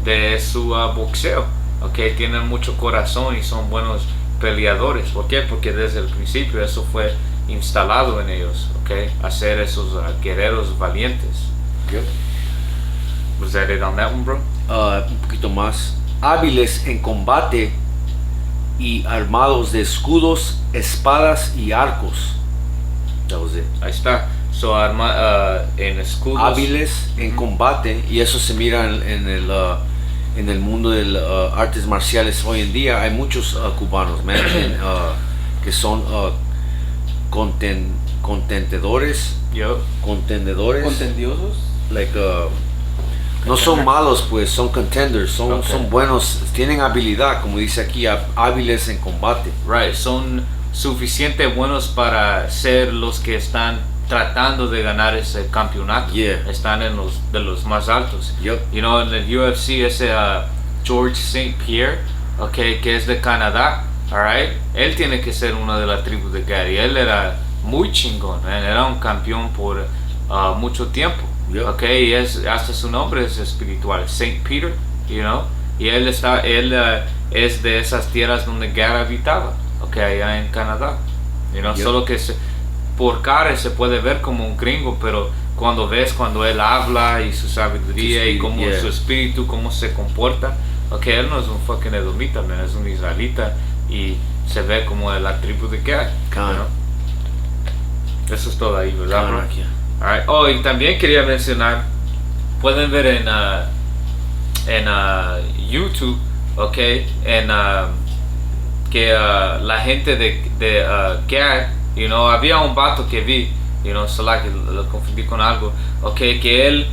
de su boxeo. Okay, tienen mucho corazón y son buenos peleadores. ¿Por qué? Porque desde el principio eso fue instalado en ellos, okay, hacer esos guerreros valientes. Good. Was that it on that one, bro? Un poquito más. Hábiles en combate y armados de escudos, espadas y arcos. That was it. Ahí está. So, en escudos. Hábiles en combate, y eso se mira en el mundo de artes marciales hoy en día. Hay muchos cubanos, man, que son contendedores, Contendiosos. like no son malos, pues son contenders, son buenos, tienen habilidad, como dice aquí, hábiles en combate. Right, son suficiente buenos para ser los que están tratando de ganar ese campeonato. Yeah. Están en de los más altos. Yep. En el UFC ese George St. Pierre, okay, que es de Canadá, alright, él tiene que ser uno de la tribu de Gary. Él era muy chingón, era un campeón por mucho tiempo. Yep. Okay, y hasta su nombre es espiritual, St. Peter, y él es de esas tierras donde Gary habitaba, okay, allá en Canadá. Yep. Solo que por cara se puede ver como un gringo, pero cuando él habla y su sabiduría y como su espíritu, cómo se comporta, okay, él no es un fucking edomita, man, es un israelita y se ve como de la tribu de Gad. Eso es todo ahí, ¿verdad, bro? Alright. Oh, y también quería mencionar, pueden ver en YouTube, okay, que la gente de Gad, había un vato que vi, solo que lo confundí con algo, okay, que él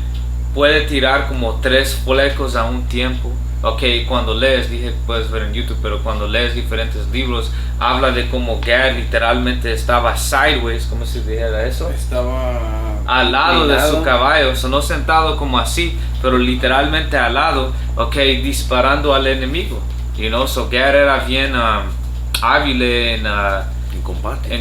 puede tirar como 3 flecos a un tiempo. Okay, cuando lees, puedes ver en YouTube, pero cuando lees diferentes libros, habla de cómo Gad literalmente estaba sideways, ¿cómo se dijera eso? Estaba al lado de su caballo, no sentado como así, pero literalmente al lado, okay, disparando al enemigo. So Gad era bien hábil en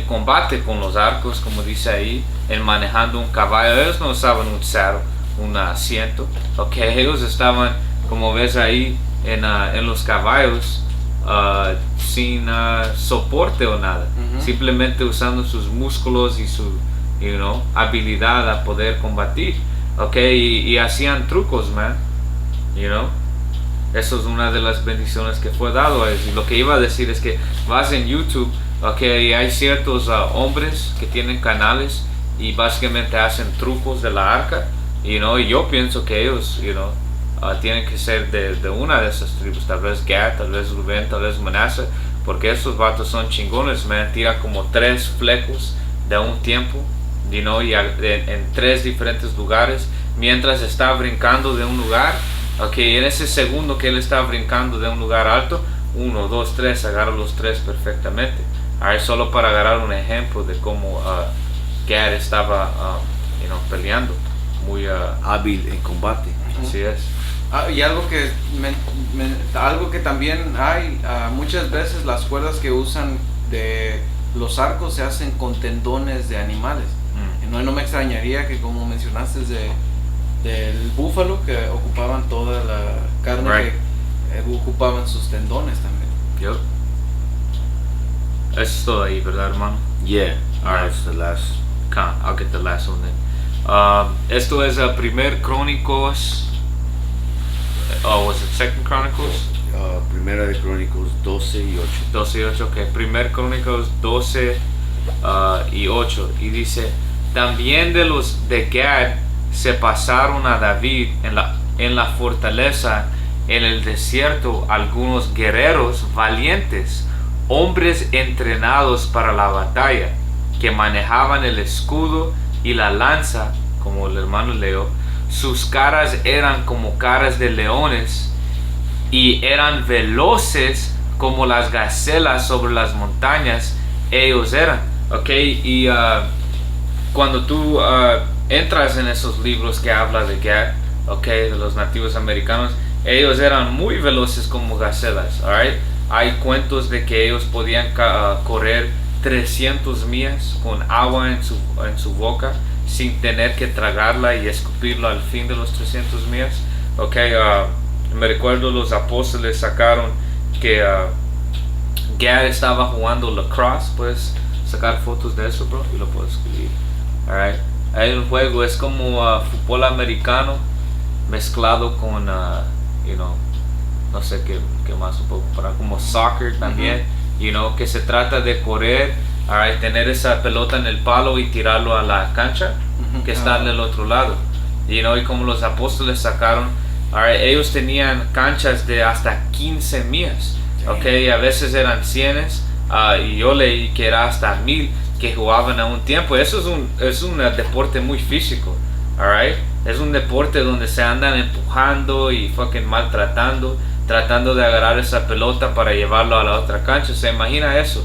combate con los arcos, como dice ahí, en manejando un caballo. Ellos no usaban un saddle, un asiento, okay, ellos estaban, como ves ahí, en los caballos, sin soporte o nada, simplemente usando sus músculos y su habilidad a poder combatir, okay, y hacían trucos, man, eso es una de las bendiciones que fue dado. Y lo que iba a decir es que vas en YouTube, okay, y hay ciertos hombres que tienen canales y básicamente hacen trucos de la arca, y yo pienso que ellos tienen que ser de una de esas tribus, tal vez Gad, tal vez Rubén, tal vez Manasseh, porque esos vatos son chingones, man. Tira como 3 flecos de un tiempo, y en 3 diferentes lugares, mientras está brincando de un lugar. En ese segundo que él está brincando de un lugar alto, 1, 2, 3, agarra los 3 perfectamente. Solo para agarrar un ejemplo de cómo Gad estaba peleando, muy hábil en combate. Así es. Y algo que algo que también hay, muchas veces las cuerdas que usan de los arcos se hacen con tendones de animales. No me extrañaría que, como mencionaste del búfalo, que ocupaban toda la carne, Right. que ocupaban sus tendones también. Yep. Eso es todo ahí, ¿verdad, hermano? Yeah, Alright. that's the last. I'll get the last one then. Esto es Primer Crónicos. Was it Second Chronicles? Primera de Crónicos 12 y 8. 12 y 8, ok. Primer Crónicos 12 y 8. Y dice: también de los de Gad se pasaron a David en la fortaleza en el desierto algunos guerreros valientes, hombres entrenados para la batalla, que manejaban el escudo y la lanza, como el hermano leo. Sus caras eran como caras de leones y eran veloces como las gacelas sobre las montañas. Ellos eran, y cuando tú entras en esos libros que habla de Gad, de los nativos americanos, ellos eran muy veloces como gacelas, alright. Hay cuentos de que ellos podían correr 300 millas con agua en su boca sin tener que tragarla y escupirlo al fin de los 300 millas. Me recuerdo los apóstoles sacaron que Gad estaba jugando lacrosse. Puedes sacar fotos de eso, bro, y lo puedes escribir. Alright. Hay un juego, es como fútbol americano mezclado con no sé qué más un poco para como soccer también, que se trata de correr, tener esa pelota en el palo y tirarlo a la cancha que está en el otro lado, y como los apóstoles sacaron, ellos tenían canchas de hasta 15 millas, a veces eran 100, y yo leí que era hasta 1000 que jugaban a un tiempo. Eso es un deporte muy físico, es un deporte donde se andan empujando y fucking maltratando, tratando de agarrar esa pelota para llevarlo a la otra cancha. Se imagina eso,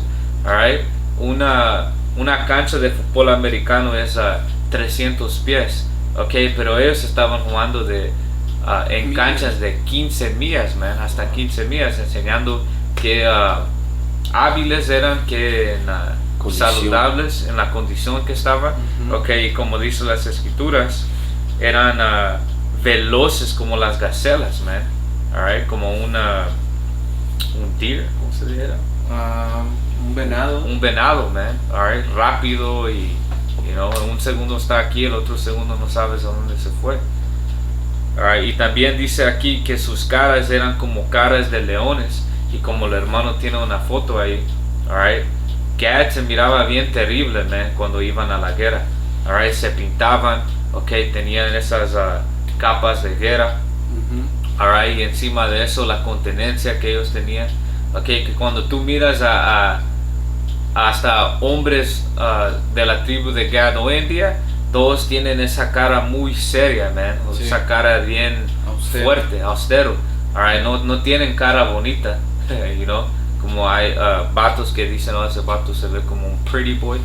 una cancha de fútbol americano es a 300 pies, pero ellos estaban jugando en canchas de 15 millas, man, hasta 15 millas, enseñando que hábiles eran, que saludables en la condición que estaban, y como dicen las escrituras, eran veloces como las gacelas, man, como un deer, ¿cómo se dijera? Un venado, man, rápido, y en un segundo está aquí, el otro segundo no sabes a dónde se fue. Y también dice aquí que sus caras eran como caras de leones, y como el hermano tiene una foto ahí, Gad se miraba bien terrible, man, cuando iban a la guerra, se pintaban, tenían esas capas de guerra, y encima de eso la contenencia que ellos tenían, que cuando tú miras hasta hombres de la tribu de Gad hoy en día, todos tienen esa cara muy seria, man, esa cara bien fuerte, austero, no tienen cara bonita, como hay vatos que dicen, ese vato se ve como un pretty boy,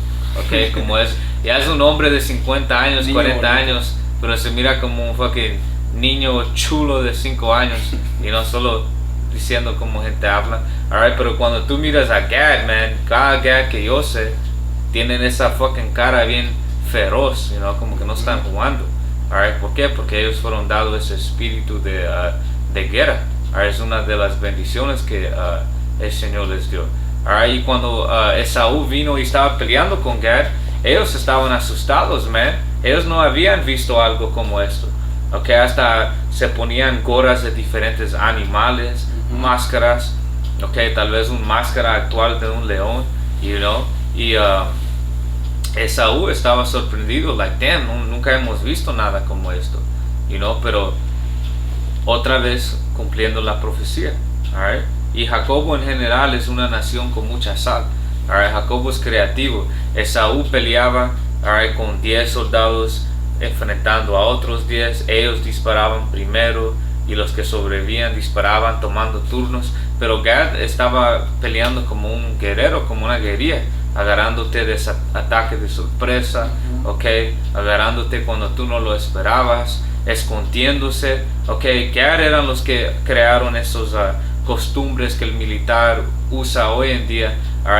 como ya es un hombre de 50 años, niño, 40 años, pero se mira como un fucking niño chulo de 5 años, y no solo diciendo como gente habla, pero cuando tú miras a Gad, man, cada Gad que yo sé, tienen esa fucking cara bien feroz, como que no están jugando, ¿por qué? Porque ellos fueron dados ese espíritu de guerra, es una de las bendiciones que el Señor les dio, y cuando Esaú vino y estaba peleando con Gad, ellos estaban asustados, man, ellos no habían visto algo como esto, hasta se ponían gorras de diferentes animales, máscaras, tal vez una máscara actual de un león, y Esaú estaba sorprendido, like damn, nunca hemos visto nada como esto, pero otra vez cumpliendo la profecía. Alright. Y Jacobo en general es una nación con mucha sal. Alright. Jacobo es creativo. Esaú peleaba, alright, con 10 soldados enfrentando a otros 10. Ellos disparaban primero y los que sobrevivían disparaban tomando turnos. Pero Gad estaba peleando como un guerrero, como una guerrilla, agarrándote de ataques de sorpresa, okay, agarrándote cuando tú no lo esperabas, escondiéndose, okay. Gad eran los que crearon esos costumbres que el militar usa hoy en día,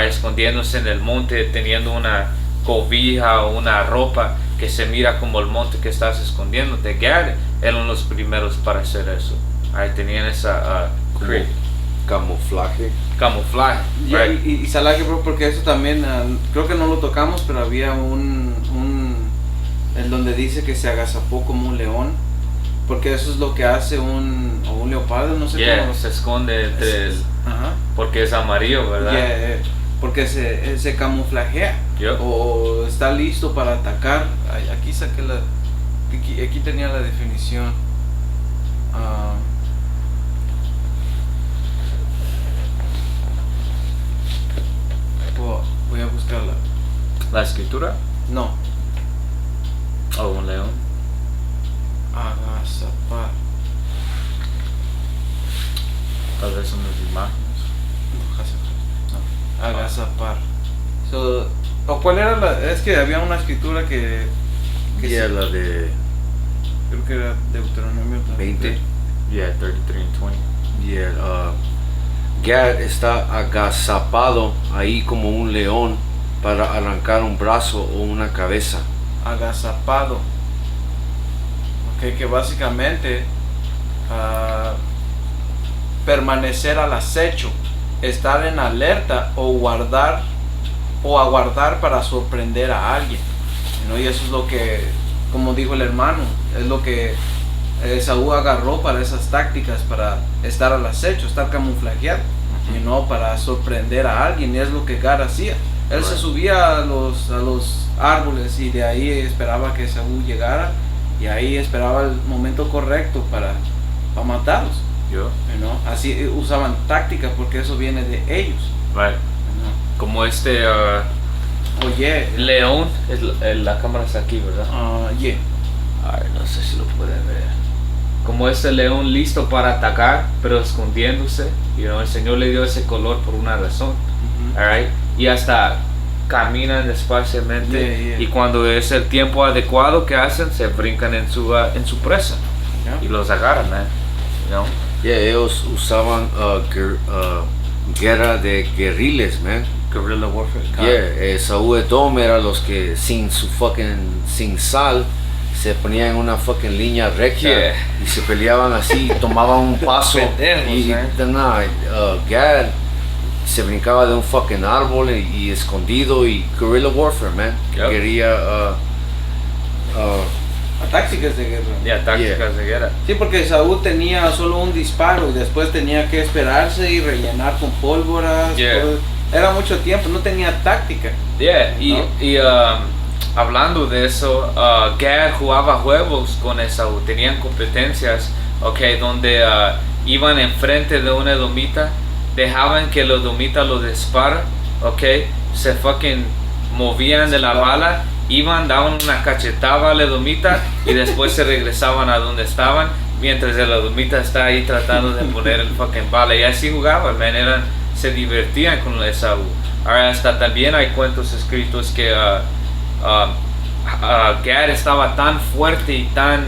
escondiéndose en el monte, teniendo una cobija o una ropa que se mira como el monte que estás escondiéndote. Gad eran los primeros para hacer eso. Tenían esa camuflaje. Right. Y Salaje, bro, porque eso también, creo que no lo tocamos, pero había en donde dice que se agazapó como un león, porque eso es lo que hace un leopardo, no sé cómo. Se esconde entre porque es amarillo, ¿verdad? Porque se camuflajea, o está listo para atacar. Aquí saqué aquí tenía la definición. Voy a buscarla. ¿La escritura? No. ¿O un león? Agazapar. Tal vez unas imágenes. No. Agazapar. ¿O cuál era es que había una escritura que era la de... Creo que era Deuteronomio 20. Yeah, 33 and 20. Gad está agazapado ahí como un león para arrancar un brazo o una cabeza. Agazapado. Que básicamente permanecer al acecho, estar en alerta o aguardar para sorprender a alguien. Y eso es lo que, como dijo el hermano, es lo que Esaú agarró para esas tácticas, para estar al acecho, estar camuflajeado, para sorprender a alguien. Y es lo que Gad hacía. Él se subía a los árboles y de ahí esperaba que Esaú llegara, y ahí esperaba el momento correcto para matarlos. Así usaban tácticas, porque eso viene de ellos. Como Oye, león, la cámara está aquí, ¿verdad? No sé si lo pueden ver. Como león listo para atacar, pero escondiéndose. El Señor le dio ese color por una razón. Y hasta caminan despaciamente, y cuando es el tiempo adecuado, que hacen, se brincan en su presa y los agarran, ellos usaban guerra de guerriles, man. Guerrilla warfare. Saúl Edom era los que sin sal se ponían en una fucking línea recta y se peleaban así, tomaban un paso y Gad se brincaba de un fucking árbol y escondido, y guerrilla warfare, man. Quería tácticas de guerra. Tácticas de guerra. Sí, porque Saúl tenía solo un disparo y después tenía que esperarse y rellenar con pólvora. Era mucho tiempo, no tenía táctica. Y hablando de eso, Gad jugaba juegos con Esaú. Tenían competencias, donde iban enfrente de un edomita, dejaban que el edomita lo dispara, se fucking movían de la bala, iban, daban una cachetada al edomita y después se regresaban a donde estaban, mientras el edomita está ahí tratando de poner el fucking bala. Y así jugaban, man. Se divertían con Esaú. Ahora hasta también hay cuentos escritos que Gad estaba tan fuerte y tan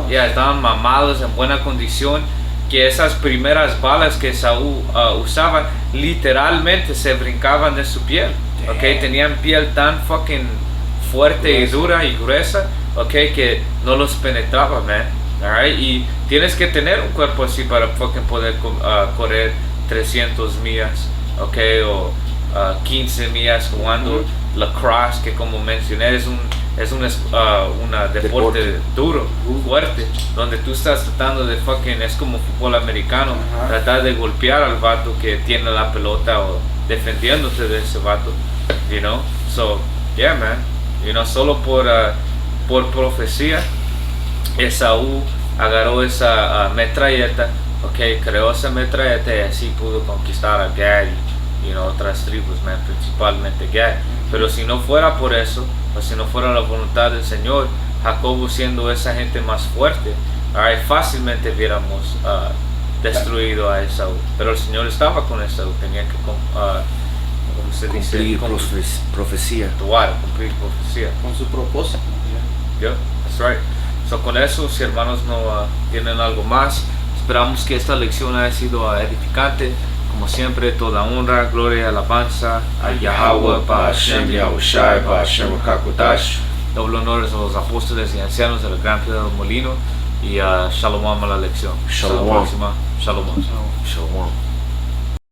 estaban mamados, en buena condición, que esas primeras balas que Esaú usaba literalmente se brincaban de su piel. Tenían piel tan fucking fuerte y dura y gruesa, que no los penetraba, man. Y tienes que tener un cuerpo así para fucking poder correr 300 millas, o 15 millas jugando lacrosse, que como mencioné es un deporte duro, fuerte, donde tú estás tratando de fucking, es como fútbol americano, tratar de golpear al vato que tiene la pelota o defendiéndote de ese vato, so man, solo por profecía Esaú agarró esa metralleta, creó esa metralleta y así pudo conquistar a Gad y otras tribus, principalmente Gad. Pero si no fuera por eso, o si no fuera la voluntad del Señor, Jacobo siendo esa gente más fuerte, fácilmente hubiéramos destruido a Esaú. Pero el Señor estaba con Esaú, tenía que cumplir profecía. Cumplir profecía. Con su propósito. Yeah, that's right. So, con eso, si hermanos no tienen algo más, esperamos que esta lección haya sido edificante. Como siempre, toda honra, gloria y alabanza a Yahweh, Hashem, Yahushai, Hashem, Kakodash. Doble honores a los apóstoles y ancianos del Gran Piedad del Molino. Y shalom a la lección. Shalom. Hasta la próxima. Shalom. Shalom.